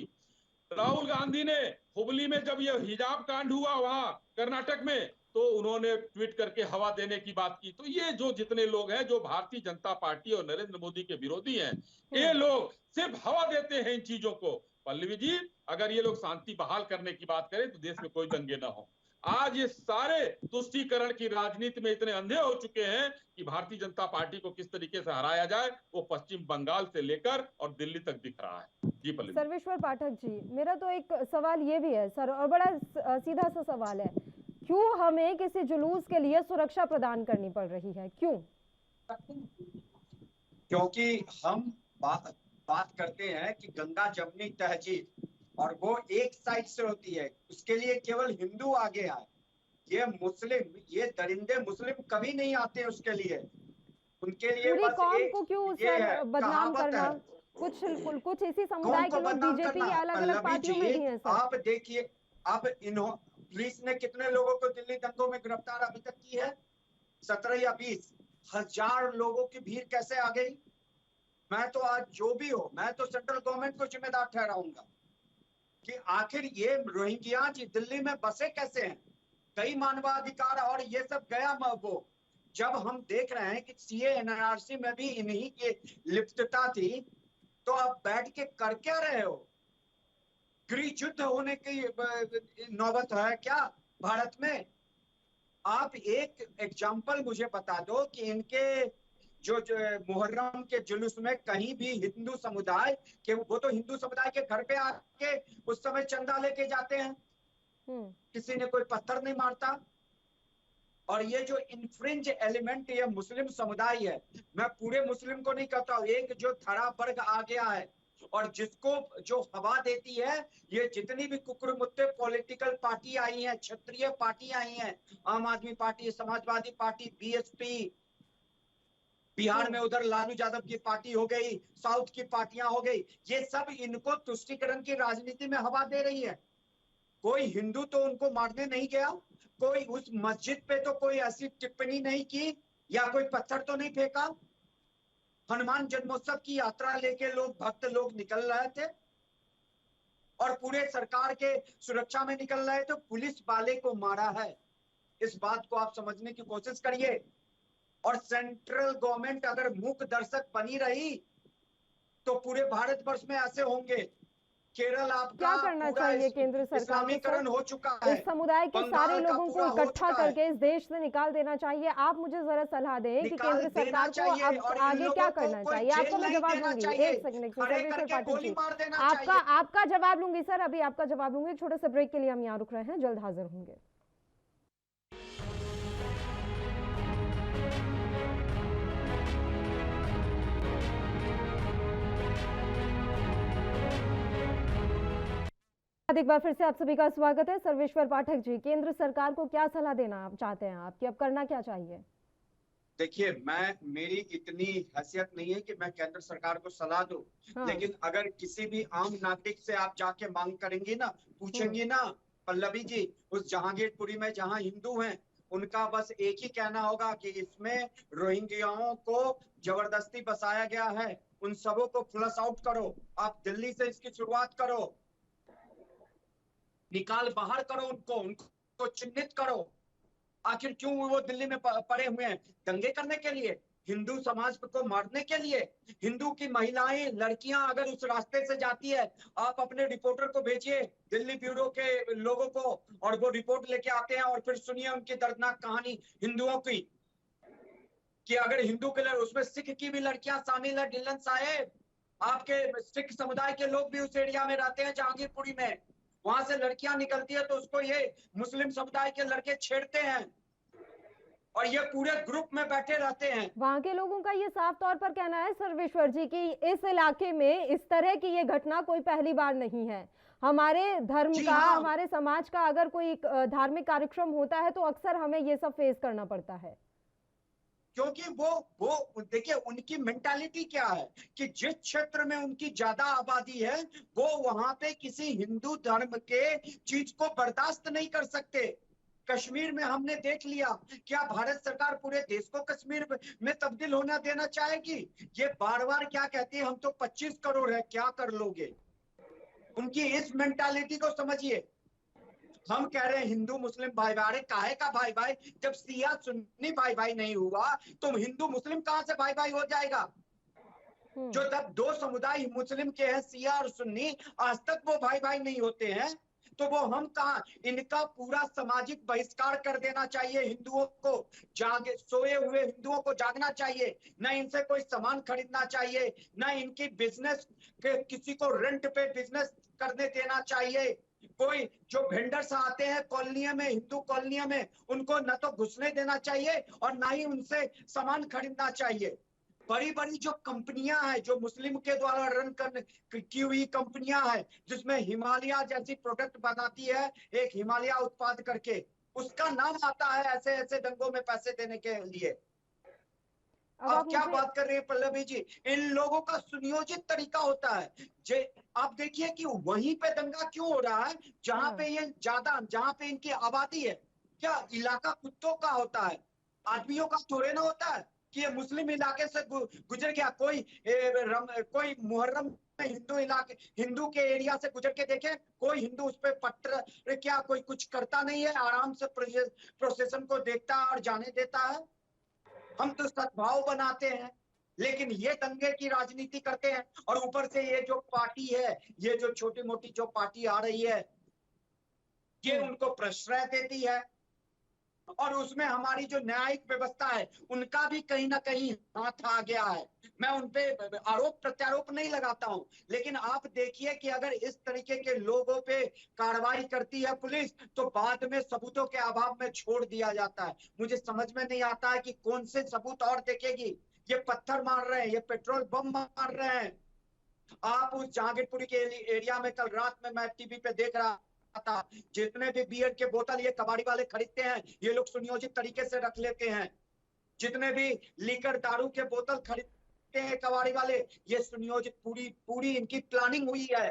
D: राहुल गांधी ने हुबली में जब ये हिजाब कांड हुआ वहां कर्नाटक में, तो उन्होंने ट्वीट करके हवा देने की बात की। तो ये जो जितने लोग हैं जो भारतीय जनता पार्टी और नरेंद्र मोदी के विरोधी हैं, ये लोग सिर्फ हवा देते हैं इन चीजों को। पल्लवी जी, अगर ये लोग शांति बहाल करने की बात करें तो देश में कोई दंगे ना हो। आज ये सारे तुष्टीकरण की राजनीति में इतने अंधे हो चुके हैं कि भारतीय जनता पार्टी को किस तरीके से हराया जाए वो पश्चिम बंगाल से लेकर और दिल्ली तक दिख रहा है। जी पल्लवी।
A: सर्वेश्वर पाठक जी, मेरा तो एक सवाल ये भी है सर, और बड़ा सीधा सा सवाल है, क्यों हमें किसी जुलूस के लिए सुरक्षा प्रदान करनी पड़ रही है? क्यों?
E: क्योंकि हम बात करते हैं कि गंगा जमनी तहजीब, और वो एक साइड से होती है, उसके लिए केवल हिंदू आगे आए। ये मुस्लिम, ये दरिंदे मुस्लिम कभी नहीं आते उसके लिए। उनके लिए
A: पूरी
E: बस
A: कौम को क्यों सर बदनाम करना? कुछ इसी समुदाय के लोग बीजेपी या अलग अलग पार्टियों में भी हैं सर।
E: आप देखिए, अब पुलिस ने कितने लोगों को दिल्ली दंगों में गिरफ्तार अभी तक की है? 17 या 20 हजार लोगों की भीड़ कैसे आ गई? मैं तो आज जो भी हो, मैं तो सेंट्रल गवर्नमेंट को जिम्मेदार ठहराऊंगा कि आखिर ये रोहिंग्या दिल्ली में बसे कैसे हैं। कई मानवाधिकार और ये सब गया वो जब हम देख रहे हैं कि सीए एनआरसी में भी इन्हीं की लिप्तता थी, तो अब बैठ के कर क्या रहे हो? गृह युद्ध होने की नौबत है क्या भारत में? आप एक एग्जाम्पल मुझे बता दो कि इनके जो मुहर्रम के जुलूस में कहीं भी हिंदू समुदाय के, वो तो हिंदू समुदाय के घर पे आके उस समय चंदा लेके जाते हैं, किसी ने कोई पत्थर नहीं मारता। और ये जो इन्फ्रिंज एलिमेंट ये मुस्लिम समुदाय है, मैं पूरे मुस्लिम को नहीं कहता हूं, एक जो थरा वर्ग आ गया है और जिसको जो हवा देती है, ये जितनी भी कुकुरमुत्ते पॉलिटिकल पार्टी आई हैं, क्षेत्रीय पार्टी आई हैं, आम आदमी party, Samajwadi party, BSP, Bihar में उधर लालू यादव की पार्टी हो गई, साउथ की पार्टियां हो गई, ये सब इनको तुष्टीकरण की राजनीति में हवा दे रही है। कोई हिंदू तो उनको मारने नहीं गया, कोई उस मस्जिद पे तो कोई ऐसी टिप्पणी नहीं की या कोई पत्थर तो नहीं फेंका। हनुमान जन्मोत्सव की यात्रा लेके लोग, भक्त लोग निकल रहे थे और पूरे सरकार के सुरक्षा में निकल रहे थे, पुलिस वाले को मारा है। इस बात को आप समझने की कोशिश करिए। और सेंट्रल गवर्नमेंट अगर मूक दर्शक बनी रही तो पूरे भारतवर्ष में ऐसे होंगे। केरल आपका
A: क्या करना चाहिए केंद्र सरकार को?
E: इस्लामीकरण हो चुका है,
A: इस समुदाय के सारे लोगों को इकट्ठा करके इस देश से निकाल देना चाहिए। आप मुझे जरा सलाह दें कि केंद्र सरकार को अब आगे क्या करना चाहिए। आपको मैं जवाब दूंगी, एक सेकंड सर्वेश्वर पाठक जी, आपका जवाब लूंगी सर, अभी आपका जवाब लूंगी। छोटे से ब्रेक के लिए हम यहाँ रुक रहे हैं, जल्द हाजिर होंगे। एक बार फिर से आप सभी का स्वागत है। सर्वेश्वर पाठक जी, केंद्र सरकार को क्या सलाह देना आप चाहते हैं, आपकी अब करना क्या चाहिए?
E: देखिए, मेरी इतनी हैसियत नहीं है कि मैं केंद्र सरकार को सलाह दूं, लेकिन अगर किसी भी आम नागरिक से आप जाके मांग करेंगी ना, पूछेंगी ना पल्लवी जी, उस जहांगीरपुरी में जहां हिंदू हैं, उनका बस एक ही कहना होगा कि इसमें रोहिंग्याओं को जबरदस्ती बसाया गया है, उन सबों को फ्लश आउट करो। आप दिल्ली से इसकी शुरुआत करो, निकाल बाहर करो, उनको चिन्हित करो। आखिर क्यों वो दिल्ली में पड़े हुए हैं? दंगे करने के लिए, हिंदू समाज को मारने के लिए? हिंदू की महिलाएं, लड़कियां अगर उस रास्ते से जाती है, आप अपने रिपोर्टर को भेजिए दिल्ली ब्यूरो के लोगों को, और वो रिपोर्ट लेके आते हैं और फिर सुनिए उनकी दर्दनाक कहानी हिंदुओं की, कि अगर हिंदू के उसमें सिख की भी लड़कियां शामिल है। ढिल्लन साहेब, आपके सिख समुदाय के लोग भी उस एरिया में रहते हैं जहांगीरपुरी में, वहां से लड़कियां निकलती है तो उसको ये मुस्लिम समुदाय के लड़के छेड़ते हैं और ये पूरे ग्रुप में बैठे रहते हैं।
A: वहां के लोगों का ये साफ तौर पर कहना है सर्वेश्वर जी कि इस इलाके में इस तरह की ये घटना कोई पहली बार नहीं है। हमारे धर्म का, हमारे समाज का अगर कोई धार्मिक कार्यक्रम होता है तो अक्सर हमें ये सब फेस करना पड़ता है,
E: क्योंकि वो देखिए उनकी मेंटालिटी क्या है कि जिस क्षेत्र में उनकी ज्यादा आबादी है, वो वहां पे किसी हिंदू धर्म के चीज को बर्दाश्त नहीं कर सकते। कश्मीर में हमने देख लिया, क्या भारत सरकार पूरे देश को कश्मीर में तब्दील होना देना चाहेगी? ये बार बार क्या कहती है, हम तो 25 करोड़ है, क्या कर लोगे? उनकी इस मेंटालिटी को समझिए। हम कह रहे हैं हिंदू मुस्लिम भाई भाई, काहे का भाई भाई? जब शिया सुन्नी भाई भाई नहीं हुआ तो हिंदू मुस्लिम कहां से भाई भाई हो जाएगा? जो तब दो समुदाय मुस्लिम के हैं, शिया और सुन्नी, आज तक वो भाई भाई नहीं होते हैं, तो वो हम कहां? इनका पूरा सामाजिक बहिष्कार कर देना चाहिए। हिंदुओं को जागे, सोए हुए हिंदुओं को जागना चाहिए। न इनसे कोई सामान खरीदना चाहिए, न इनकी बिजनेस के किसी को रेंट पे बिजनेस करने देना चाहिए। कोई जो वेंडर्स आते हैं कॉलोनियों में, हिंदू कॉलोनियों में, उनको न तो घुसने देना चाहिए और ना ही उनसे सामान खरीदना चाहिए। बड़ी बड़ी जो कंपनियां हैं, जो मुस्लिम के द्वारा रन की हुई कंपनियां हैं, जिसमें हिमालय जैसी प्रोडक्ट बनाती है, एक हिमालय उत्पाद करके, उसका नाम आता है ऐसे ऐसे दंगों में पैसे देने के लिए। अब क्या बात कर रही है पल्लवी जी? इन लोगों का सुनियोजित तरीका होता है। आप देखिए कि वहीं पे दंगा क्यों हो रहा है जहां पे ये ज्यादा, जहां पे इनकी आबादी है। क्या इलाका कुत्तों का होता है, आदमियों का थोड़े ना होता है? कि ये मुस्लिम इलाके से गुजर गया। कोई मुहर्रम में हिंदू के एरिया से गुजर के देखे, कोई हिंदू उस पर पत्थर क्या कोई कुछ करता नहीं है, आराम से प्रोसेशन को देखता है और जाने देता है। हम तो सद्भाव बनाते हैं, लेकिन ये दंगे की राजनीति करते हैं। और ऊपर से ये जो पार्टी है, ये जो छोटी मोटी जो पार्टी आ रही है, ये उनको प्रश्रय देती है। और उसमें हमारी जो न्यायिक व्यवस्था है, उनका भी कहीं ना कहीं हाथ आ गया है। मैं उनपे आरोप प्रत्यारोप नहीं लगाता हूं, लेकिन आप देखिए कि अगर इस तरीके के लोगों पे कार्रवाई करती है पुलिस, तो बाद में सबूतों के अभाव में छोड़ दिया जाता है। मुझे समझ में नहीं आता है कि कौन से सबूत और देखेगी। ये पत्थर मार रहे हैं, ये पेट्रोल बम मार रहे हैं। आप उस जहांगीरपुरी के एरिया में कल रात में मैं टीवी पे देख रहा था, जितने भी बियर के बोतल ये कबाड़ी वाले खरीदते हैं, ये लोग सुनियोजित तरीके से रख लेते हैं। जितने भी लीकर दारू के बोतल खरीदते हैं कबाड़ी वाले, ये सुनियोजित पूरी इनकी प्लानिंग हुई है।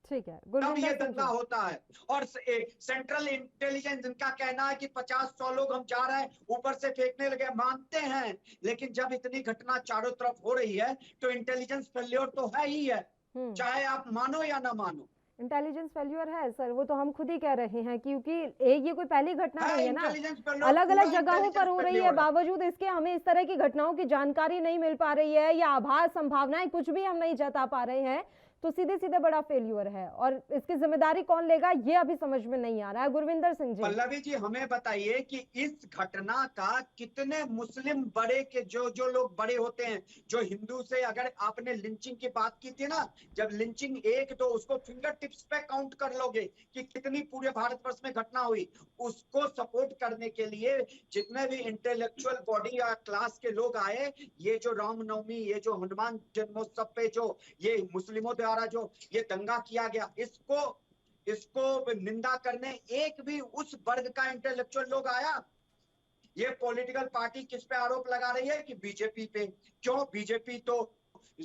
A: ठीक है,
E: तब
A: गुरविंदर
E: ये
A: सिंह
E: दंगा
A: जी।
E: होता है। और सेंट्रल इंटेलिजेंस इनका कहना है कि 50-100 लोग हम जा रहे हैं, ऊपर से फेंकने लगे, मानते हैं। लेकिन जब इतनी घटना चारों तरफ हो रही है, तो इंटेलिजेंस फेल्योर तो है ही है, चाहे आप मानो या ना मानो।
A: इंटेलिजेंस फेल्यूर है सर, वो तो हम खुद ही कह रहे हैं, क्योंकि एक ये कोई पहली घटना नहीं है ना,
E: इंटेलिजेंस फेल्योर,
A: अलग अलग
E: पूरा
A: जगहों पर हो रही है।
E: फेल्योर है।
A: बावजूद इसके हमें इस तरह की घटनाओं की जानकारी नहीं मिल पा रही है, या आभास संभावनाएं कुछ भी हम नहीं जता पा रहे हैं, तो सीधे सीधे बड़ा फेल्यूर है। और इसकी जिम्मेदारी कौन लेगा, ये अभी समझ में नहीं आ रहा है। गुरविंदर सिंह जी,
E: पल्लवी जी, हमें बताइए कि इस घटना का कितने मुस्लिम बड़े के जो लोग बड़े होते हैं, जो हिंदू से, अगर आपने लिंचिंग की बात की थी ना, जब लिंचिंग 1-2 उसको फिंगर टिप्स पे काउंट कर लोगे कि कितनी पूरे भारतवर्ष में घटना हुई। उसको सपोर्ट करने के लिए जितने भी इंटेलेक्चुअल बॉडी या क्लास के लोग आए, ये जो रामनवमी, ये जो हनुमान जन्मोत्सव पे जो ये मुस्लिमों द्वारा जो ये दंगा किया गया, इसको निंदा करने एक भी उस वर्ग का इंटेलेक्चुअल लोग आया? ये पॉलिटिकल पार्टी किस पे आरोप लगा रही है कि बीजेपी पे। क्यों? बीजेपी तो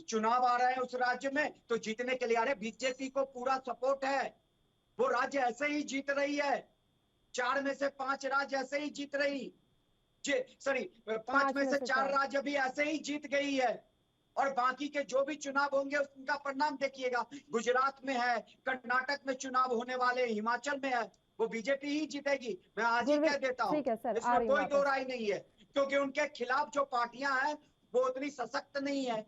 E: चुनाव आ रहे हैं उस राज्य में, तो जीतने के लिए आ रहे। बीजेपी को पूरा सपोर्ट है, वो राज्य ऐसे ही जीत रही है। 4 में से 5 राज्य ऐसे ही जीत रही, 5 में से 4 राज्य भी ऐसे ही जीत गई है। और बाकी के जो भी चुनाव होंगे उनका परिणाम देखिएगा। गुजरात में है, कर्नाटक में चुनाव होने वाले, हिमाचल में है, वो बीजेपी ही जीतेगी। मैं आज ही कह देता हूँ, इसमें कोई दो राय नहीं है, क्योंकि उनके खिलाफ जो पार्टियां हैं वो उतनी सशक्त नहीं है।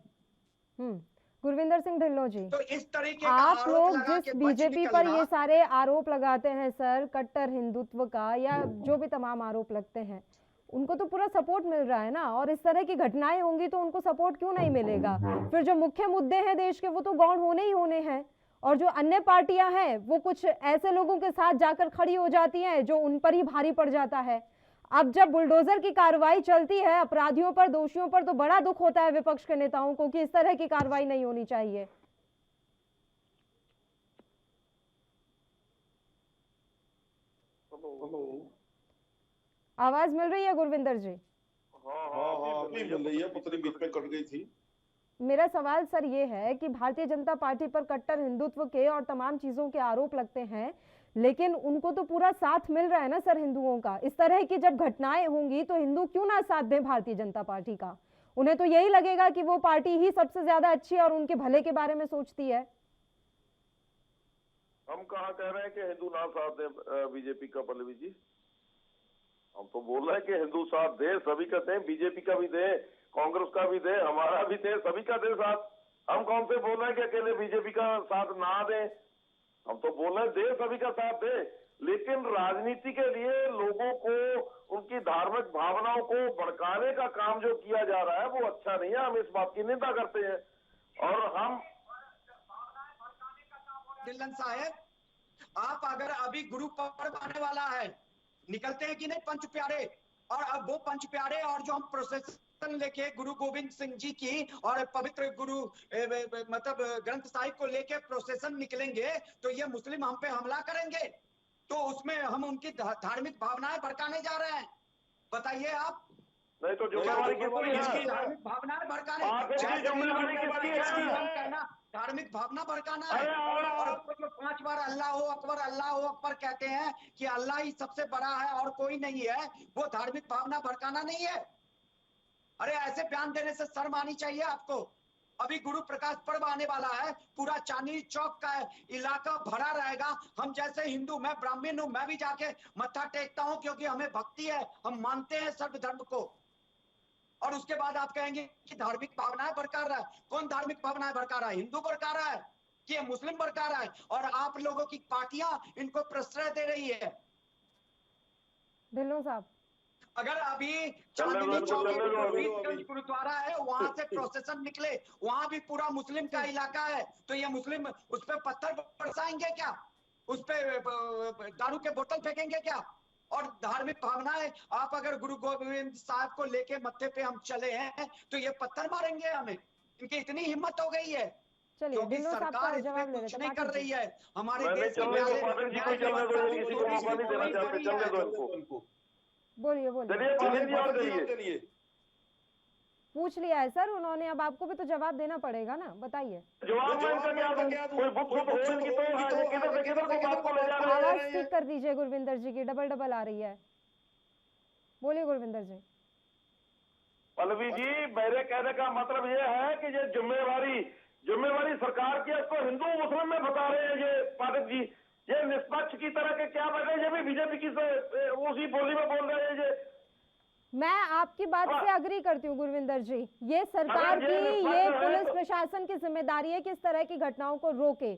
A: गुरविंदर सिंह ढिल्लों जी,
E: तो इस तरीके का
A: आप
E: आरोप
A: लोग
E: लगा
A: जिस
E: के
A: बीजेपी पर ये सारे आरोप लगाते हैं सर, कट्टर हिंदुत्व का, या जो भी तमाम आरोप लगते हैं, उनको तो पूरा सपोर्ट मिल रहा है ना। और इस तरह की घटनाएं होंगी तो उनको सपोर्ट क्यों नहीं मिलेगा? फिर जो मुख्य मुद्दे हैं देश के, वो तो गौण होने ही होने हैं। और जो अन्य पार्टियां हैं, वो कुछ ऐसे लोगों के साथ जाकर खड़ी हो जाती हैं जो उन पर ही भारी पड़ जाता है। अब जब बुलडोजर की कार्रवाई चलती है अपराधियों पर, दोषियों पर, तो बड़ा दुख होता है विपक्ष के नेताओं को कि इस तरह की कार्रवाई नहीं होनी चाहिए। आवाज मिल रही है गुरविंदर जी?
F: हाँ, मिल रही है, पता नहीं बीच में कट गई थी।
A: मेरा सवाल सर ये है कि भारतीय जनता पार्टी पर कट्टर हिंदुत्व के और तमाम चीजों के आरोप लगते हैं, लेकिन उनको तो पूरा साथ मिल रहा है ना सर हिंदुओं का। इस तरह की जब घटनाएं होंगी तो हिंदू क्यों ना साथ दें भारतीय जनता पार्टी का? उन्हें तो यही लगेगा कि वो पार्टी ही सबसे ज्यादा अच्छी है और उनके भले के बारे में सोचती है।
F: हम कहाँ कह रहे हैं कि हिंदू ना साथ दे बीजेपी का, पल्लवी जी? हम तो बोल रहे हैं कि हिंदू साथ दे, सभी का दें, बीजेपी का भी दे, कांग्रेस का भी दे, हमारा भी दे, सभी का दे साथ। हम कौन से बोल रहे हैं कि अकेले बीजेपी का साथ ना दे? हम तो बोल रहे हैं दे, सभी का साथ दे, लेकिन राजनीति के लिए लोगों को उनकी धार्मिक भावनाओं को भड़काने का काम जो किया जा रहा है वो अच्छा नहीं है। हम इस बात की निंदा करते हैं। और हम
E: ढिल्लन साहब, आप अगर अभी गुरु पर्व आने वाला है, निकलते हैं कि नहीं पंच प्यारे? और अब वो पंच प्यारे और जो हम प्रोसेसन लेके गुरु गोविंद सिंह जी की और पवित्र गुरु मतलब ग्रंथ साहिब को लेके प्रोसेसन निकलेंगे, तो ये मुस्लिम हम पे हमला करेंगे, तो उसमें हम उनकी धार्मिक भावनाएं भड़काने जा रहे हैं। बताइए आप।
F: नहीं तो जिम्मेवारी किसकी है?
E: धार्मिक भावनाएं भड़काने, धार्मिक भावना भड़काना है। और 5 बार अल्लाह हो अकबर कहते हैं कि अल्लाह ही सबसे बड़ा है और कोई नहीं है, वो धार्मिक भावना भड़काना नहीं है? अरे ऐसे बयान देने से शर्म आनी चाहिए आपको। अभी गुरु प्रकाश पर्व आने वाला है, पूरा चांदनी चौक का इलाका भरा रहेगा। हम जैसे हिंदू, मैं ब्राह्मण हूं, मैं भी जाके मत्था टेकता हूं क्योंकि हमें भक्ति है, हम मानते हैं सर्व धर्म को। और उसके बाद आप कहेंगे कि धार्मिक भावनाएं भड़का रहा है। कौन धार्मिक भावनाएं भड़का रहा है? हिंदू भड़का रहा है कि ये मुस्लिम भड़का रहा है? और आप लोगों की पार्टियां इनको प्रश्रय दे रही है।
A: ढिल्लों साहब,
E: अगर अभी चांदनी चौक गुरुद्वारा है, वहां से प्रोसेशन निकले, वहां भी पूरा मुस्लिम का इलाका है, तो ये मुस्लिम उस पे पत्थर बरसाएंगे क्या? उस पे दारू के बोतल फेंकेंगे क्या? और धार्मिक भावनाएं, आप अगर गुरु गोविंद साहब को लेके मत्थे पे हम चले हैं तो ये पत्थर मारेंगे हमें? इनकी इतनी हिम्मत हो गई है?
A: चलिए
E: क्योंकि
A: ढिल्लों साहब का
E: सरकार
A: जवाब
E: इसमें
A: ले
E: कुछ
A: लेते
E: नहीं
A: हैं।
E: कर रही है। हमारे
F: मैंने
E: देश
F: चलने दो, पाटिल जी को चलने दो, किसी को मौका नहीं देना चाहते, चलने दो इनको।
A: बोलिए बोलिए,
F: चलिए पाटिल जी और करिए।
A: पूछ लिया है सर उन्होंने, अब आपको भी तो जवाब देना पड़ेगा ना, बताइए।
F: जवाब मैं इनका क्या दूं? कोई बुक हो इनकी तो है, किधर से किधर को बात को ले जा रहे हैं।
A: आवाज ठीक कर दीजिए गुरविंदर जी की, डबल डबल आ रही है। बोलिए गुरविंदर जी।
F: पल्लवी जी, मेरे कहने का मतलब ये है कि ये जिम्मेवारी सरकार की है, इसको हिंदू मुस्लिम में बता रहे हैं ये पाठक जी। ये निष्पक्ष की तरह के क्या बैठे, ये भी बीजेपी की उसी बोली में बोल रहे हैं ये।
A: मैं आपकी बात से अग्री करती हूँ गुरविंदर जी, ये सरकार की, ये पुलिस प्रशासन की जिम्मेदारी है कि इस तरह की घटनाओं को रोके।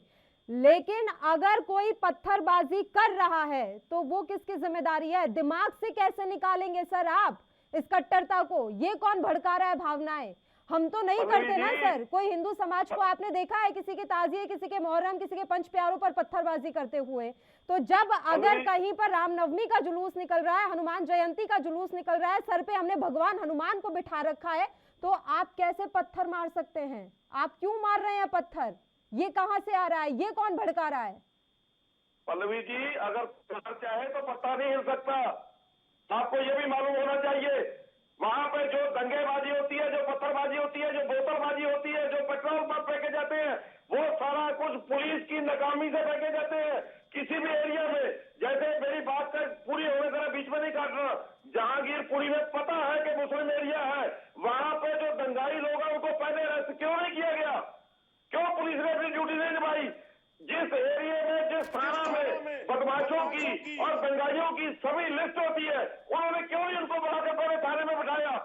A: लेकिन अगर कोई पत्थरबाजी कर रहा है तो वो किसकी जिम्मेदारी है? दिमाग से कैसे निकालेंगे सर आप इस कट्टरता को? ये कौन भड़का रहा है भावनाएं? हम तो नहीं करते ना सर। कोई हिंदू समाज को आपने देखा है किसी के ताजिए, किसी के मुहर्रम, किसी के पंच प्यारों पर पत्थरबाजी करते हुए? तो जब अगर कहीं पर रामनवमी का जुलूस निकल रहा है, हनुमान जयंती का जुलूस निकल रहा है, सर पे हमने भगवान हनुमान को बिठा रखा है, तो आप कैसे पत्थर मार सकते हैं? आप क्यों मार रहे हैं पत्थर? ये कहां से आ रहा है? ये कौन भड़का रहा है?
F: पल्लवी जी, अगर चाहे तो पत्ता नहीं हिल सकता। आपको ये भी मालूम होना चाहिए, वहां पे जो दंगेबाजी होती है, जो पत्थरबाजी होती है, जो बोतलबाजी होती है, जो पेट्रोल पंप फेंके जाते हैं, वो सारा कुछ पुलिस की नाकामी से फेंके जाते हैं। किसी भी एरिया में, जैसे मेरी बात का पूरी होने जरा बीच में नहीं काटना, जहांगीरपुरी में पता है कि मुस्लिम एरिया है, वहां पे जो दंगाई लोग हैं उनको पहले अरेस्ट क्यों नहीं किया गया? क्यों पुलिस ने अपनी ड्यूटी नहीं निभाई? जिस एरिया में, जिस थाना में बदमाशों की और दंगाइयों की सभी लिस्ट होती है, उन्होंने क्यों नहीं उनको बुलाकर पहले थाने में बिठाया?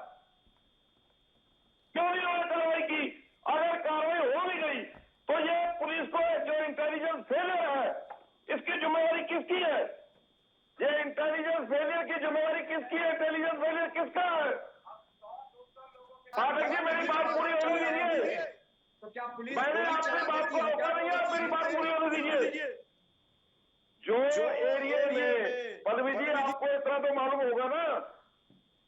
F: क्यों नहीं उन्होंने कार्रवाई की? अगर कार्रवाई हो भी गई तो ये पुलिस को जो इंटेलिजेंस फेलियर है, इसकी जिम्मेवारी किसकी है? ये इंटेलिजेंस फेलियर की जिम्मेवारी किसकी है? इंटेलिजेंस फेलियर किसका है? पाठक जी, मेरी बात पूरी होने दीजिए।
E: तो क्या पुलिस
F: मैंने आपकी बात को रोका नहीं है, मेरी बात पूरी होने दीजिए। जो एरिया में, पल्लवी जी आपको इतना तो मालूम होगा ना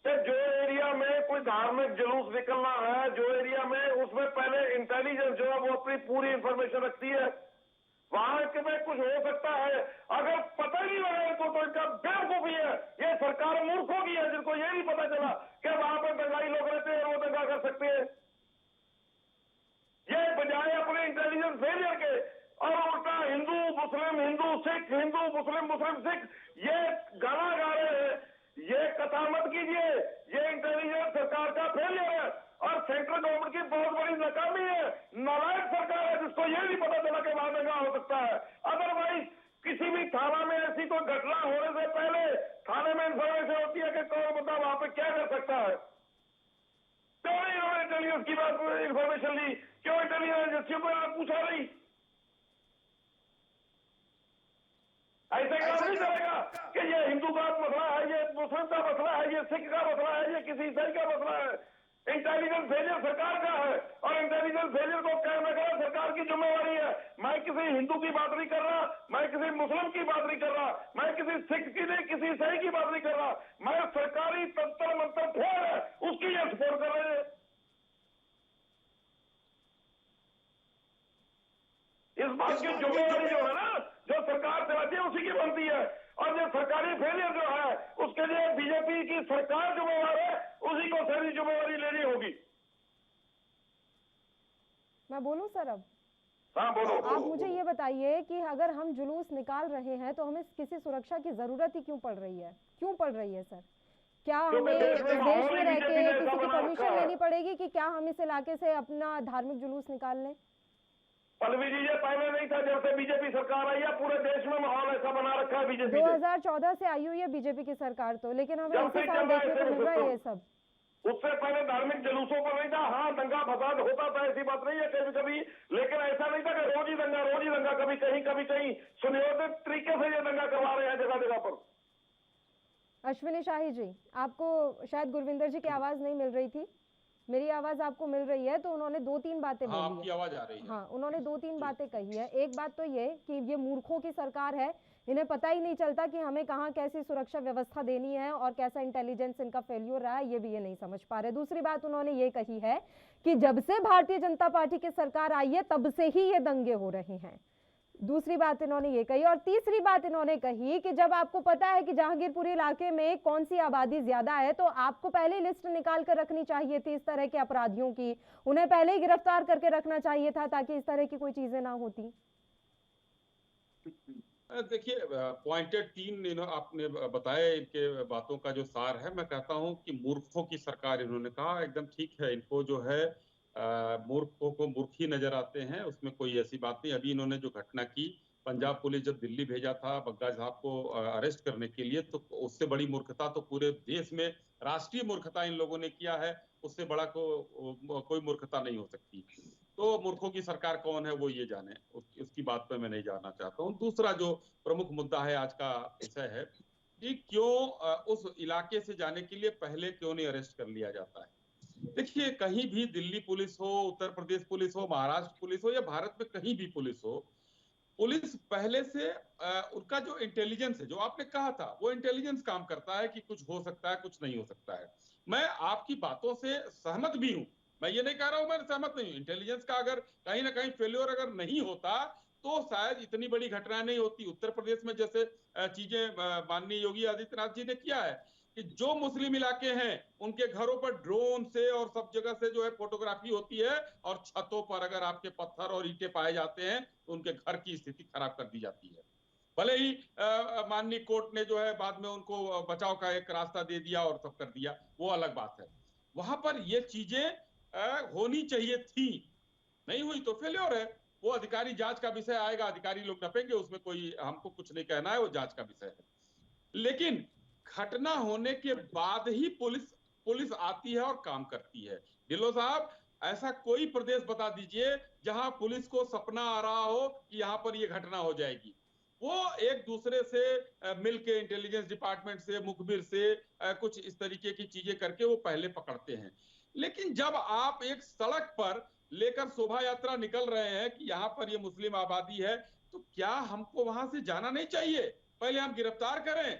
F: कि जो एरिया में कोई धार्मिक जुलूस निकलना है, जो एरिया में, उसमें पहले इंटेलिजेंस जो है वो अपनी पूरी इंफॉर्मेशन रखती है। वहां के में कुछ हो सकता है, अगर पता ही नहीं लगा इनको तो इनका बेवकूफी है। ये सरकार मूर्खों की है जिनको ये नहीं पता चला कि वहां पर दंगाई लोग रहते हैं और वो दंगा कर सकते हैं। ये बजाय अपने इंटेलिजेंस फेलियर के और उल्टा हिंदू मुस्लिम सिख ये गाना गा रहे हैं। ये कथा मत कीजिए, ये इंटेलिजेंस सरकार का फेलियर है और सेंट्रल गवर्नमेंट की बहुत बड़ी नाकामी है। नालायक सरकार है जिसको ये नहीं पता चला कि वहां दंगा हो सकता है। अदरवाइज किसी भी थाना में ऐसी कोई घटना होने से पहले थाने में इंफॉर्मेशन होती है कि कौन बंदा वहां पे क्या कर सकता है। क्यों नहीं इन्होंने इंटेलिजेंस की बात इंफॉर्मेशन ली? क्यों इंटेलिजेंस एजेंसियों को पूछा नहीं? ऐसे काम नहीं चलेगा कि ये हिंदू का मसला है, ये मुस्लिम का मसला है, ये सिख का मसला है, ये किसी ईसाई का मसला है। इंटेलिजेंस फेलियर सरकार का है और इंटेलिजेंस फेलियर को कहना करना सरकार की जिम्मेवारी है। मैं किसी हिंदू की बात नहीं कर रहा, मैं किसी मुस्लिम की बात नहीं कर रहा, मैं किसी सिख की नहीं, किसी ईसाई की बात नहीं कर रहा। मैं सरकारी तंत्र मंत्र फेल है उसकी ये सपोर्ट कर रहे हैं। इस बात की जिम्मेवारी जो है ना, जो सरकार चलाती है उसी की बनती है और जो सरकारी फेलियर जो है उसके लिए बीजेपी की सरकार जिम्मेवार है, उसी को सारी जिम्मेवारी लेनी होगी।
A: मैं बोलूं सर अब?
F: हाँ बोलो।
A: आप मुझे ये बताइए कि अगर हम जुलूस निकाल रहे हैं तो हमें किसी सुरक्षा की जरूरत ही क्यों पड़ रही है? क्यों पड़ रही है सर? क्या हमें देश में रह के किसी की परमिशन लेनी पड़ेगी कि क्या हम इस इलाके से अपना धार्मिक जुलूस निकाल लें?
F: पल्लवी जी, ये पहले नहीं था, जब से बीजेपी सरकार आई है पूरे देश में माहौल ऐसा बना रखा है बीजेपी ने।
A: 2014 से आई हुई है बीजेपी की सरकार तो, लेकिन हमें
F: जब
A: इसी
F: से
A: साल
F: चल रहा
A: देखने
F: है
A: को मिल रहा है ये
F: सिस्टम।
A: सब।
F: उससे पहले धार्मिक जुलूसों पर नहीं था, हाँ दंगा फसाद होता था, ऐसी बात नहीं है कभी कभी, लेकिन ऐसा नहीं था कि रोज ही दंगा, कभी कहीं सुनियोजित तरीके से ये दंगा करवा रहे हैं जगह जगह पर।
A: अश्विनी शाही जी, आपको शायद गुरविंदर जी की आवाज नहीं मिल रही थी, मेरी आवाज आपको मिल रही है। तो उन्होंने 2-3 बातें
D: हाँ,
A: बोली
D: आपकी
A: है।
D: आवाज आ रही है।
A: हाँ, उन्होंने 2-3 बातें कही है। एक बात तो ये कि ये मूर्खों की सरकार है, इन्हें पता ही नहीं चलता कि हमें कहाँ कैसी सुरक्षा व्यवस्था देनी है और कैसा इंटेलिजेंस इनका फेल्योर रहा है, ये भी ये नहीं समझ पा रहे। दूसरी बात उन्होंने ये कही है कि जब से भारतीय जनता पार्टी की सरकार आई है तब से ही ये दंगे हो रहे हैं। दूसरी बात इन्होंने ये कही। और तीसरी बात इन्होंने कही कि जब आपको पता है कि जहांगीरपुरी इलाके में कौन सी आबादी ज्यादा है तो आपको पहले लिस्ट निकाल कर रखनी चाहिए थी इस तरह के अपराधियों की, उन्हें पहले ही गिरफ्तार करके रखना चाहिए था ताकि इस तरह की कोई चीजें ना होती।
D: देखिए, पॉइंटेड 3 आपने बताया, इनके बातों का जो सार है, मैं कहता हूं कि मूर्खों की सरकार इन्होंने कहा, एकदम ठीक है। इनको जो है मूर्खों को मूर्ख ही नजर आते हैं, उसमें कोई ऐसी बात नहीं। अभी इन्होंने जो घटना की, पंजाब पुलिस जब दिल्ली भेजा था बग्गा साहब को अरेस्ट करने के लिए, तो उससे बड़ी मूर्खता तो पूरे देश में राष्ट्रीय मूर्खता इन लोगों ने किया है, उससे बड़ा कोई मूर्खता नहीं हो सकती। तो मूर्खों की सरकार कौन है वो ये जाने, उसकी बात पे मैं नहीं जानना चाहता हूँ। दूसरा जो प्रमुख मुद्दा है आज का विषय है कि क्यों उस इलाके से जाने के लिए पहले क्यों नहीं अरेस्ट कर लिया जाता है। देखिए, कहीं भी दिल्ली पुलिस हो, उत्तर प्रदेश पुलिस हो, महाराष्ट्र पुलिस हो या भारत में कहीं भी पुलिस हो, पुलिस पहले से उनका जो इंटेलिजेंस है, जो आपने कहा था, वो इंटेलिजेंस काम करता है कि कुछ हो सकता है, कुछ नहीं हो सकता है। मैं आपकी बातों से सहमत भी हूं, मैं ये नहीं कह रहा हूं मैं सहमत नहीं हूं। इंटेलिजेंस का अगर कहीं ना कहीं फेल्योर अगर नहीं होता तो शायद इतनी बड़ी घटना नहीं होती। उत्तर प्रदेश में जैसे चीजें माननीय योगी आदित्यनाथ जी ने किया है कि जो मुस्लिम इलाके हैं उनके घरों पर ड्रोन से और सब जगह से जो है फोटोग्राफी होती है, और छतों पर अगर आपके पत्थर और ईंटें पाए जाते हैं तो उनके घर की स्थिति खराब कर दी जाती है। भले ही माननीय कोर्ट ने जो है बाद में उनको बचाव का एक रास्ता दे दिया और सब कर दिया, वो अलग बात है। वहां पर ये चीजें होनी चाहिए थी, नहीं हुई तो फेल्योर है। वो अधिकारी जांच का विषय आएगा, अधिकारी लोग नपेंगे, उसमें कोई हमको कुछ नहीं कहना है, वो जांच का विषय है। लेकिन घटना होने के बाद ही पुलिस आती है और काम करती है। ढिल्लों साहब, ऐसा कोई प्रदेश बता दीजिए जहां पुलिस को सपना आ रहा हो कि यहां पर यह घटना हो जाएगी। वो एक दूसरे से मिलके, इंटेलिजेंस डिपार्टमेंट से, मुखबिर से कुछ इस तरीके की चीजें करके वो पहले पकड़ते हैं। लेकिन जब आप एक सड़क पर लेकर शोभा यात्रा निकल रहे हैं कि यहां पर ये मुस्लिम आबादी है, तो क्या हमको वहां से जाना नहीं चाहिए? पहले हम गिरफ्तार करें,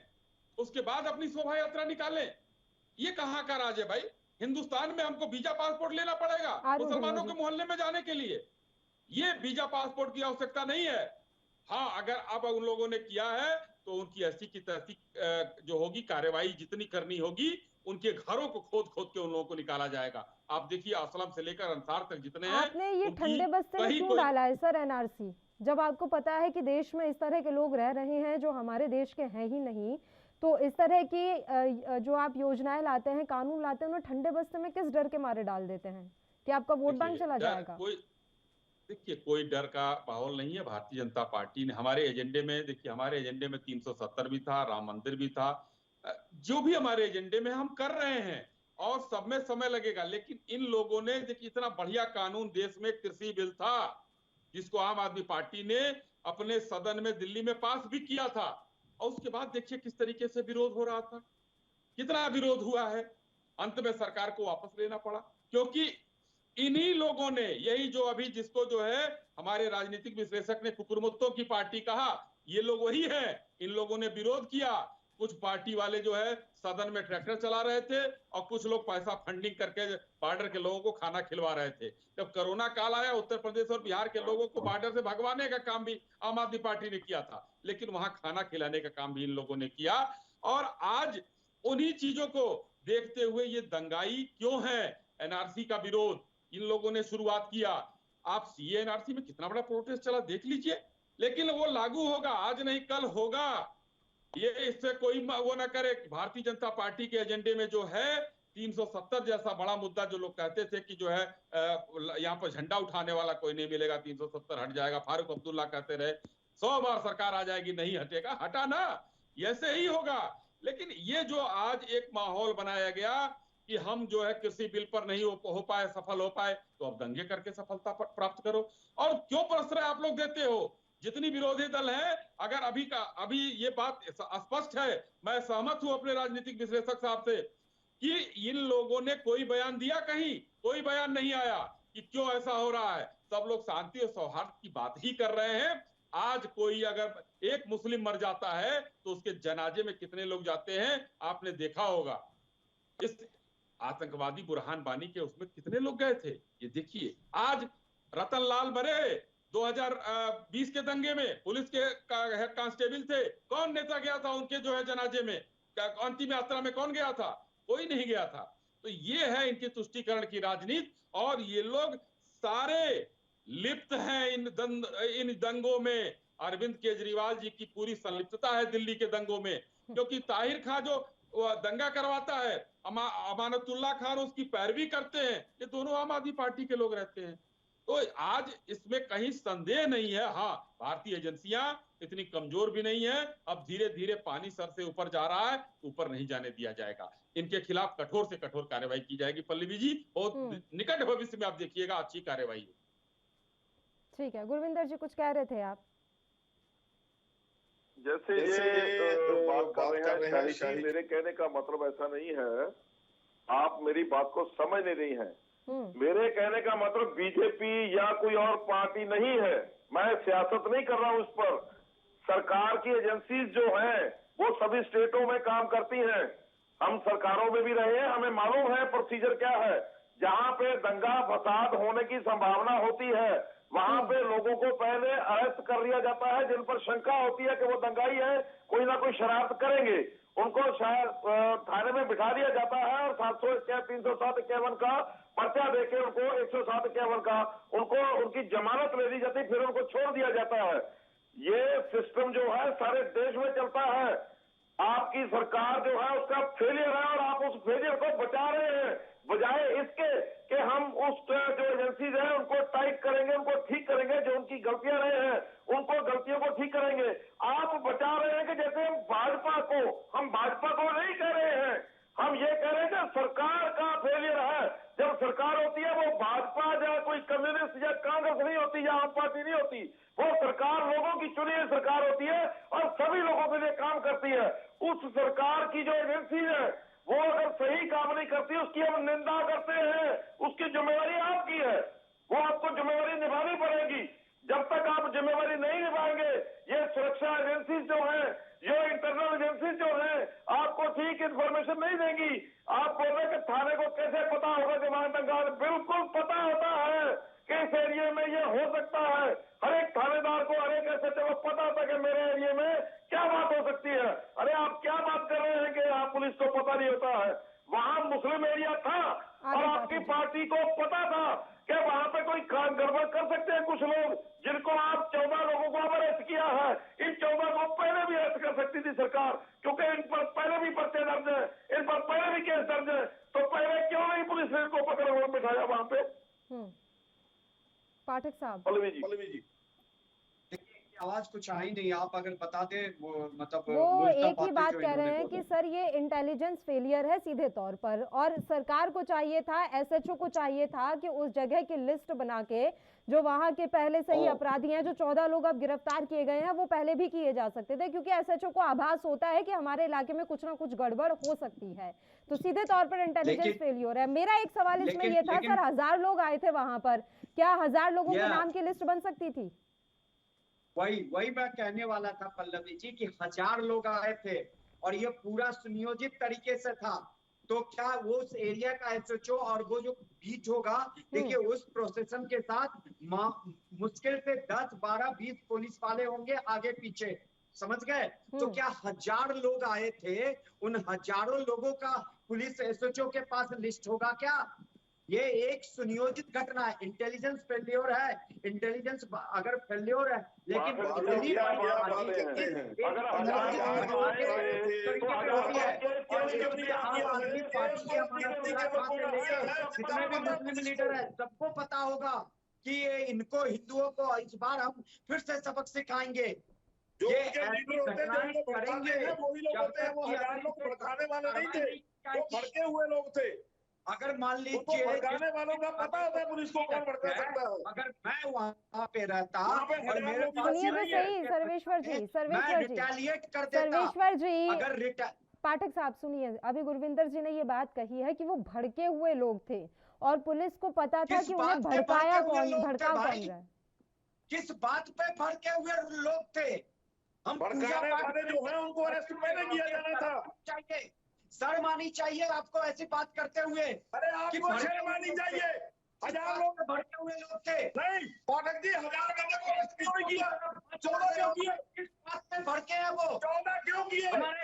D: उसके बाद अपनी शोभा यात्रा निकालें। ये कहां का राज है भाई? हिंदुस्तान में हमको वीजा पासपोर्ट लेना पड़ेगा मुसलमानों के मोहल्ले में जाने के लिए? ये वीजा पासपोर्ट की आवश्यकता नहीं है। हाँ, अगर अब उन लोगों ने किया है तो उनकी ऐसी की तैसी जो होगी कार्रवाई जितनी करनी होगी, उनके घरों को खोद खोद के उन लोगों को निकाला जाएगा। आप देखिए, असलम से लेकर अंसार तक जितने हैं,
A: आपने ये ठंडे बस्ते में क्यों डाला है सर एनआरसी, जब आपको पता है कि देश में इस तरह के लोग रह रहे हैं जो हमारे देश के हैं ही नहीं? तो इस तरह की जो आप योजनाएं लाते हैं, कानून लाते हैं, उन्हें ठंडे बस्ते में किस डर के मारे डाल देते हैं कि आपका वोट बैंक चला जाएगा?
D: देखिए, कोई डर का माहौल नहीं है। भारतीय जनता पार्टी ने हमारे एजेंडे में, देखिए हमारे एजेंडे में 370 भी था, राम मंदिर भी था, जो भी हमारे एजेंडे में हम कर रहे हैं, और सब में समय लगेगा। लेकिन इन लोगों ने, देखिए इतना बढ़िया कानून देश में कृषि बिल था जिसको आम आदमी पार्टी ने अपने सदन में दिल्ली में पास भी किया था, और उसके बाद देखिए किस तरीके से विरोध हो रहा था, कितना विरोध हुआ है। अंत में सरकार को वापस लेना पड़ा, क्योंकि इन्हीं लोगों ने, यही जो अभी जिसको जो है हमारे राजनीतिक विश्लेषक ने कुकुरमुत्तों की पार्टी कहा, ये लोग वही है। इन लोगों ने विरोध किया। कुछ पार्टी वाले जो है सदन में ट्रैक्टर चला रहे थे और कुछ लोग पैसा फंडिंग करके बॉर्डर के लोगों को खाना खिलवा रहे थे। जब कोरोना काल आया, उत्तर प्रदेश और बिहार के लोगों को बॉर्डर से भगवाने का काम भी आम आदमी पार्टी ने किया था, लेकिन वहां खाना खिलाने का काम भी इन लोगों ने किया। और आज उन्हीं चीजों को देखते हुए ये दंगाई क्यों है, एनआरसी का विरोध इन लोगों ने शुरुआत किया। आप सीए एनआरसी में कितना बड़ा प्रोटेस्ट चला देख लीजिए, लेकिन वो लागू होगा, आज नहीं कल होगा। ये इससे कोई वो ना करे। भारतीय जनता पार्टी के एजेंडे में जो है 370 जैसा बड़ा मुद्दा जो लोग कहते थे कि जो है यहाँ पर झंडा उठाने वाला कोई नहीं मिलेगा, 370 हट जाएगा, फारूक अब्दुल्ला कहते रहे 100 बार सरकार आ जाएगी, नहीं हटेगा, हटा ना, ऐसे ही होगा। लेकिन ये जो आज एक माहौल बनाया गया कि हम जो है कृषि बिल पर नहीं हो पाए, सफल हो पाए, तो अब दंगे करके सफलता प्राप्त करो। और क्यों प्रश्रय आप लोग देते हो? जितनी विरोधी दल है, अगर अभी ये बात स्पष्ट है, मैं सहमत हूं अपने राजनीतिक विश्लेषक साहब से कि इन लोगों ने कोई बयान दिया, कहीं कोई बयान नहीं आया कि क्यों ऐसा हो रहा है। सब लोग शांति और सौहार्द की बात ही कर रहे हैं। आज कोई अगर एक मुस्लिम मर जाता है तो उसके जनाजे में कितने लोग जाते हैं आपने देखा होगा। इस आतंकवादी बुरहान बानी के उसमें कितने लोग गए थे ये देखिए। आज रतन लाल मरे 2020 के दंगे में, पुलिस के कांस्टेबल थे, कौन नेता गया था उनके जो है जनाजे में, अंतिम यात्रा में कौन गया था? कोई नहीं गया था। तो ये है इनकी तुष्टीकरण की राजनीति, और ये लोग सारे लिप्त हैं इन दंगों में। अरविंद केजरीवाल जी की पूरी संलिप्तता है दिल्ली के दंगों में, क्योंकि ताहिर खान जो दंगा करवाता है, अमानतुल्लाह खान उसकी पैरवी करते हैं, ये दोनों आम आदमी पार्टी के लोग रहते हैं। तो आज इसमें कहीं संदेह नहीं है। हाँ, भारतीय एजेंसियां इतनी कमजोर भी नहीं है, अब धीरे धीरे पानी सर से ऊपर जा रहा है, ऊपर नहीं जाने दिया जाएगा। इनके खिलाफ कठोर से कठोर कार्रवाई की जाएगी पल्लवी जी, और निकट भविष्य में आप देखिएगा अच्छी कार्रवाई।
A: ठीक है, गुरविंदर जी कुछ कह रहे थे आप?
F: जैसे ये बात कर रहे हैं शाहिद, मेरे कहने का मतलब ऐसा नहीं है, आप मेरी बात को समझ नहीं रही हैं। मेरे कहने का मतलब बीजेपी या कोई और पार्टी नहीं है, मैं सियासत नहीं कर रहा हूं इस पर। सरकार की एजेंसीज जो हैं वो सभी स्टेटों में काम करती हैं, हम सरकारों में भी रहे हैं, हमें मालूम है प्रोसीजर क्या है। जहां पे दंगा फसाद होने की संभावना होती है वहां पे लोगों को पहले अरेस्ट कर लिया जाता है, जिन पर शंका होती है कि वो दंगाई है, कोई ना कोई शरारत करेंगे, उनको शायद थाने में बिठा दिया जाता है और 307-51 का पर्चा देके उनको 107-51 का उनको उनकी जमानत ले दी जाती, फिर उनको छोड़ दिया जाता है। ये सिस्टम जो है सारे देश में चलता है। आपकी सरकार जो है उसका फेलियर है और आप उस फेलियर को बचा रहे हैं, बजाय इसके कि हम उस जो एजेंसीज हैं उनको टाइट करेंगे, उनको ठीक करेंगे, जो उनकी गलतियां रहे हैं उनको गलतियों को ठीक करेंगे। आप बचा रहे हैं कि जैसे हम भाजपा को नहीं कह रहे हैं, हम ये कह रहे हैं कि सरकार का फेलियर है। जब सरकार होती है वो भाजपा या कोई कम्युनिस्ट या कांग्रेस नहीं होती या आम पार्टी नहीं होती, वो सरकार लोगों की चुनी हुई सरकार होती है और सभी लोगों के लिए काम करती है। उस सरकार की जो एजेंसी है वो अगर सही काम नहीं करती उसकी हम निंदा करते हैं, उसकी जिम्मेवारी आपकी है, वो आपको जिम्मेवारी निभानी पड़ेगी। जब तक आप जिम्मेवारी नहीं निभाएंगे, ये सुरक्षा एजेंसी जो है, ये इंटरनल एजेंसी जो है, आपको ठीक इन्फॉर्मेशन नहीं देंगी। आप बोल रहे कि थाने को कैसे पता होगा कि वहां दंगा, बिल्कुल पता होता है कि इस एरिया में ये हो सकता है। हर एक थानेदार को, हर एक एसएचओ को पता था कि मेरे एरिया में क्या बात हो सकती है। अरे आप क्या बात कर रहे हैं कि आप पुलिस को पता नहीं होता है? वहां मुस्लिम एरिया था और आपकी पार्टी को पता था कि वहां पे कोई गड़बड़ कर सकते हैं कुछ लोग, जिनको आप 14 लोगों को अरेस्ट किया है। इन 14 को पहले भी अरेस्ट कर सकती थी सरकार, क्योंकि इन पर पहले भी पर्चे दर्ज है, इन पर पहले भी केस दर्ज है, तो पहले क्यों नहीं पुलिस ने इनको पकड़ और बिठाया वहां पे?
A: पाठक साहब।
F: पल्लवी जी
E: आवाज कुछ आई नहीं, आप अगर बता दे वो मतलब
A: वो एक ही बात कह रहे हैं कि सर ये इंटेलिजेंस फेलियर है सीधे तौर पर, और सरकार को चाहिए था, एसएचओ को चाहिए था कि उस जगह की लिस्ट बना के जो वहां के पहले से ही अपराधी हैं, जो 14 लोग अब गिरफ्तार किए गए हैं, वो पहले भी किए जा सकते थे, क्योंकि एसएचओ को आभास होता है कि हमारे इलाके में कुछ ना कुछ गड़बड़ हो सकती है। तो सीधे तौर पर इंटेलिजेंस फेलियर है। मेरा एक सवाल इसमें ये था, सर 1000 लोग आए थे वहां पर, क्या 1000 लोगों के नाम की लिस्ट बन सकती थी?
E: वही मैं कहने वाला था पल्लवी जी कि 1000 लोग आए थे और ये पूरा सुनियोजित तरीके से था, तो क्या वो उस एरिया का एसएचओ और वो जो बीच होगा, देखिए उस प्रोसेशन के साथ मुश्किल से 10, 12, 20 पुलिस वाले होंगे आगे पीछे, समझ गए? तो क्या 1000 लोग आए थे, उन हजारों लोगों का पुलिस एसएचओ के पास लिस्ट होगा क्या? ये एक सुनियोजित घटना है, इंटेलिजेंस फेल्योर है, इंटेलिजेंस अगर फेल्योर है, लेकिन इतनी जितने भी मुस्लिम लीडर है सबको पता होगा कि ये इनको हिंदुओं को इस बार हम फिर से सबक सिखाएंगे।
G: जो
E: ये
G: उनके
E: ऐसी
G: लीडर होते हैं
E: घटनाएं
G: जो
E: करेंगे
G: वही लोग होते हैं, वो हजार लोग भड़काने वाले नहीं थे, वो भड़के हुए लोग थे।
E: अगर मान
G: उनको
E: लीजिए
G: भड़काने वालों का पता होता है पुलिस को कौन भड़का सकता है।
E: अगर मैं वहाँ पे रहता
G: वहाँ पे
E: और मेरे पास
A: सुनिए तो सही सर्वेश्वर जी,
E: मैं
A: सर्वेश्वर जी,
E: रिटेलिएट कर देता।
A: सर्वेश्वर जी,
E: अगर
A: पाठक साहब सुनिए, अभी गुरविंदर जी ने ये बात कही है कि वो भड़के हुए लोग थे और पुलिस को पता था
E: किस
A: कि उन्हें
E: बात पे
A: भड़काया
E: भड़के हुए
A: कौन,
E: लोग थे
A: भड़का
E: भाई?
A: कौन रहा है।
E: किस बात पे भड़के हुए लोग थे? हम
G: भड़काने वाले जो हैं उनको अरेस्ट पहले किया जाना था।
E: चाहिए, शर्म आनी चाहिए आपको ऐसी बात करते हुए।
G: अरे आपको शर्म आनी चाहिए। हजार लोग
E: भड़के हुए लोग थे।
G: नहीं पाठक जी, 1000 बंदे को अरेस्ट क्यों नहीं किया? 14 क्यों किए?
E: किस बात पे भड़के हैं वो?
G: 14 क्यों किए?
E: हमारे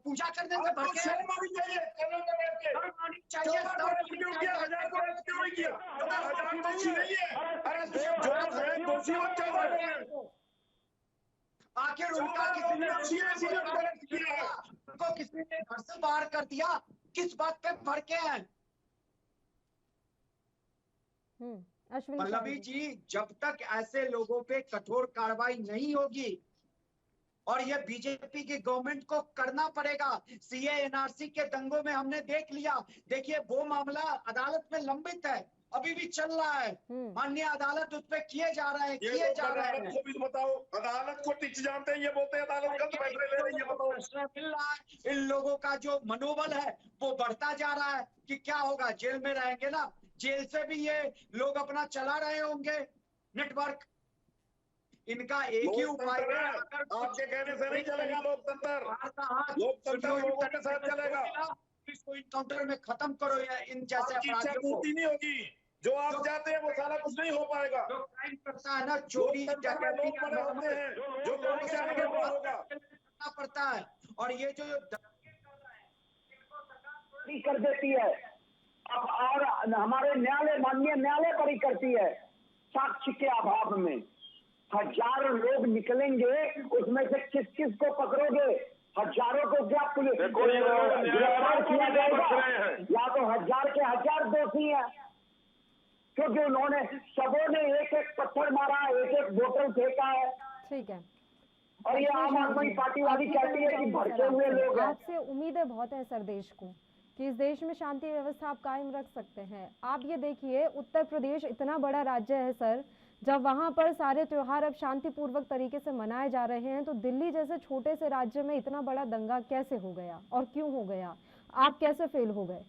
E: पूजा करने से
G: आपको
E: भड़के हैं।
G: शर्म आनी चाहिए। कैमरे में बैठ के
E: शर्म आनी चाहिए।
G: 14 को अरेस्ट क्यों किया? 1000 को अरेस्ट क्यों नहीं किया? 1000 दोषी नहीं है, अरेस्ट जो है दोषी वो 14 है।
E: आखिर उनका किसी ने उनको किसी ने घर से बाहर कर दिया? किस बात पे भड़के हैं?
A: अश्विनी
E: पल्लवी
A: साहू
E: जी, जब तक ऐसे लोगों पे कठोर कार्रवाई नहीं होगी और ये बीजेपी की गवर्नमेंट को करना पड़ेगा। सीए एनआरसी के दंगों में हमने देख लिया, देखिए वो मामला अदालत में लंबित है, अभी भी चल रहा है। माननीय अदालत उस पर किए जा रहे हैं, किए जा रहे हैं।
G: को भी बताओ, अदालत को टिच जानते हैं, ये बोलते हैं अदालत गलत फैसले ले रही है। बताओ
E: मिल रहा है, इन लोगों का जो मनोबल है वो बढ़ता जा रहा है कि क्या होगा, जेल में रहेंगे ना, जेल से भी ये लोग अपना चला रहे होंगे नेटवर्क। इनका एक ही उपाय है,
G: आपके कहने से नहीं चलेगा लोकतंत्र। लोकतंत्र लोगों के साथ चलेगा।
E: इसको इनकाउंटर में खत्म करो या इन जैसे
G: आपकी इच्छा
E: अपराधियों को।
G: पूर्ति नहीं होगी, जो आप चाहते हैं वो सारा कुछ नहीं हो पाएगा।
E: जो क्राइम करता है ना, चोरी
G: लोकतंत्र में लोग बड़े होते हैं, जो लोग चाहेंगे वो होगा।
E: करना पड़ता है। और ये जो
H: कर देती है अब, और हमारे न्यायालय, माननीय न्यायालय पर ही करती है। साक्ष्य के अभाव में हजारों लोग निकलेंगे, उसमें से किस किस को पकड़ोगे? हजारों को क्या पुलिस गिरफ्तार किया जाएगा? या तो 1000 के 1000 दोषी हैं, क्योंकि उन्होंने सबों ने एक एक पत्थर मारा, एक एक बोतल फेंका है।
A: ठीक है।
H: और ये आम आदमी पार्टी वाली कहती है कि भड़के हुए लोग हैं।
A: आपसे उम्मीदें बहुत है सर देश को कि इस देश में शांति व्यवस्था आप कायम रख सकते हैं। आप ये देखिए, उत्तर प्रदेश इतना बड़ा राज्य है सर, जब वहां पर सारे त्योहार अब शांतिपूर्वक तरीके से मनाए जा रहे हैं, तो दिल्ली जैसे छोटे से राज्य में इतना बड़ा दंगा कैसे हो गया और क्यों हो गया? आप कैसे फेल हो गए?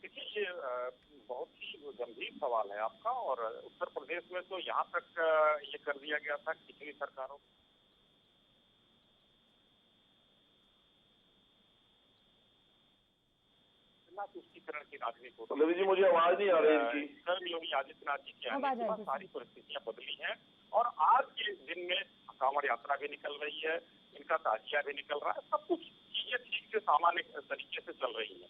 I: देखिए, ये बहुत ही गंभीर सवाल है आपका। और उत्तर प्रदेश में तो यहाँ तक ये कर दिया गया था पिछली सरकारों तुष्टिकरण की राजनीति
F: पल्लवी जी, मुझे आवाज नहीं आ रही इनकी।
I: कल योगी आदित्यनाथ जी के आने के बाद सारी परिस्थितियां बदली हैं और आज के दिन में कांवड़ यात्रा भी निकल रही है, इनका ताजिया भी निकल रहा है, सब कुछ चीजें ठीक से सामान्य तरीके से चल रही है।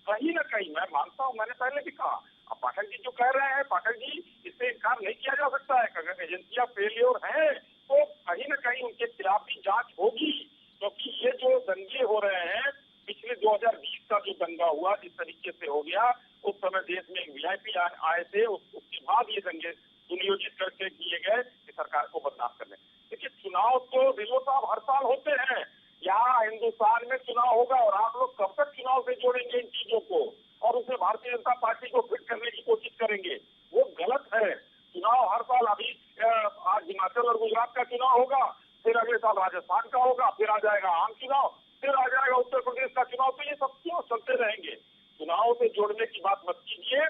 I: कहीं ना कहीं मैं मानता हूँ, मैंने पहले भी कहा, अब पाठक जी जो कह रहे हैं, पाठक जी इससे इनकार नहीं किया जा सकता है। अगर एजेंसियां फेलियर हैं तो कहीं ना कहीं उनके खिलाफ भी जांच होगी, क्योंकि ये जो दंगे हो रहे हैं, पिछले 2020 का जो दंगा हुआ जिस तरीके से हो गया, उस समय देश में वीआईपी आए थे, उसके बाद ये दंगे सुनियोजित करके किए गए कि सरकार को बदनाम करने। देखिए, चुनाव तो दिलो साहब हर साल होते हैं, यहाँ हिंदुस्तान में चुनाव होगा और आप लोग कब तक चुनाव से जोड़ेंगे इन चीजों को और उसमें भारतीय जनता पार्टी को फिट करने की कोशिश करेंगे? वो गलत है। चुनाव हर साल, अभी आज हिमाचल और गुजरात का चुनाव होगा, फिर अगले साल राजस्थान का होगा, फिर आ जाएगा आम चुनाव, फिर आ जाएगा उत्तर प्रदेश का चुनाव। तो ये सब क्यों चलते रहेंगे? चुनाव से जोड़ने की बात मत कीजिए।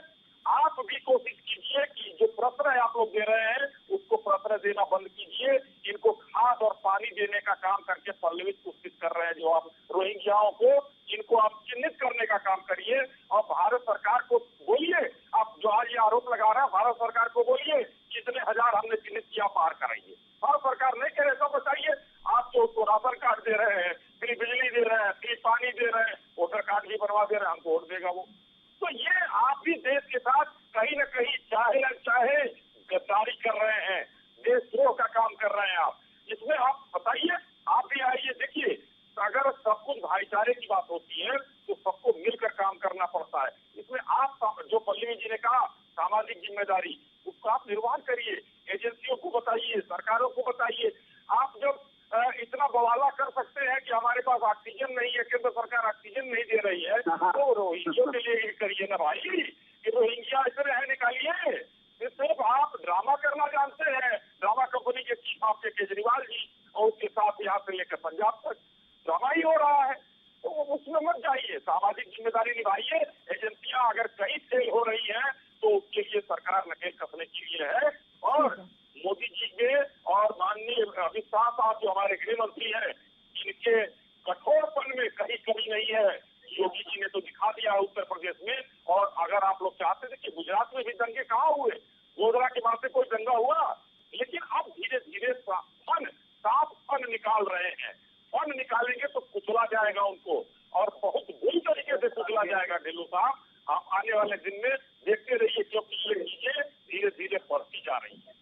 I: आप भी कोशिश कीजिए कि जो प्रश्न आप लोग दे रहे हैं उसको प्रश्न देना बंद कीजिए। इनको खाद और पानी देने का काम करके पल्लवित कोशिश कर रहे हैं जो आप रोहिंग्याओं को, इनको आप चिन्हित करने का काम करिए और भारत सरकार को बोलिए, आप जो आज ये आरोप लगा रहे हैं, भारत सरकार को बोलिए कितने हजार हमने चिन्हित किया, पार कराइए। भारत सरकार नहीं करे तो बताइए, आप तो उसको राशन कार्ड दे रहे हैं, फ्री बिजली दे रहे हैं, फ्री पानी दे रहे हैं, वोटर कार्ड भी बनवा दे रहे हैं, हमको वोट देगा वो। तो ये आप भी देश के साथ कहीं न कहीं चाहे न चाहे गद्दारी कर रहे हैं, देशद्रोह का काम कर रहे हैं आप। इसमें आप बताइए, आप भी आइए, देखिए, अगर सब कुछ भाईचारे की बात होती है तो सबको मिलकर काम करना पड़ता है। इसमें आप जो पल्लवी जी ने कहा सामाजिक जिम्मेदारी, उसको आप निर्वाह करिए, एजेंसियों को बताइए, सरकारों को बताइए। आप जब इतना बवाला कर सकते हैं कि हमारे पास ऑक्सीजन नहीं है, केंद्र सरकार ऑक्सीजन नहीं दे रही है, तो रोहिंग्या के लिए करिए ना भाई, कि रोहिंग्या इतने है निकालिए। सिर्फ आप ड्रामा करना जानते हैं, ड्रामा कंपनी के चीफ आपके केजरीवाल जी, और उसके साथ यहाँ से लेकर पंजाब तक ड्रामा ही हो रहा है। तो उसमें मत जाइए, सामाजिक जिम्मेदारी निभाइए। एजेंसियां अगर कहीं फेल हो रही हैं तो उसके लिए सरकार नकेल कसने के लिए है। और मोदी जी के और माननीय अमित शाह साहब जो हमारे गृह मंत्री हैं, इनके कठोरपन में कहीं कमी नहीं है। योगी जी ने तो दिखा दिया उत्तर प्रदेश में। और अगर आप लोग चाहते थे कि गुजरात में भी दंगे कहाँ हुए, गोधरा के बाद से कोई दंगा हुआ, लेकिन अब धीरे धीरे साफ फन निकाल रहे हैं। फन निकालेंगे तो कुचला जाएगा उनको, और बहुत बुरी तरीके से कुचला जाएगा। ढिल्लो साहब, आप आने वाले दिन में देखते रहिए, क्योंकि ये चीजें धीरे धीरे बढ़ती जा रही है।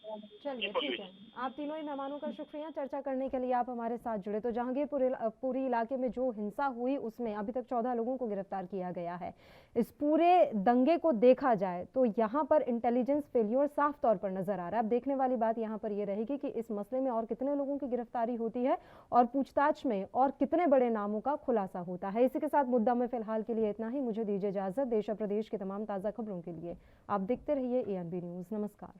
A: चलिए ठीक है, आप तीनों ही मेहमानों का शुक्रिया चर्चा करने के लिए आप हमारे साथ जुड़े। तो जहांगीरपुरी इलाके में जो हिंसा हुई उसमें अभी तक 14 लोगों को गिरफ्तार किया गया है। इस पूरे दंगे को देखा जाए तो यहाँ पर इंटेलिजेंस फेल्योर साफ तौर पर नजर आ रहा है। अब देखने वाली बात यहाँ पर ये रहेगी कि इस मसले में और कितने लोगों की गिरफ्तारी होती है और पूछताछ में और कितने बड़े नामों का खुलासा होता है। इसी के साथ मुद्दा में फिलहाल के लिए इतना ही। मुझे दीजिए इजाजत। देश और प्रदेश की तमाम ताज़ा खबरों के लिए आप देखते रहिए ANB न्यूज़। नमस्कार।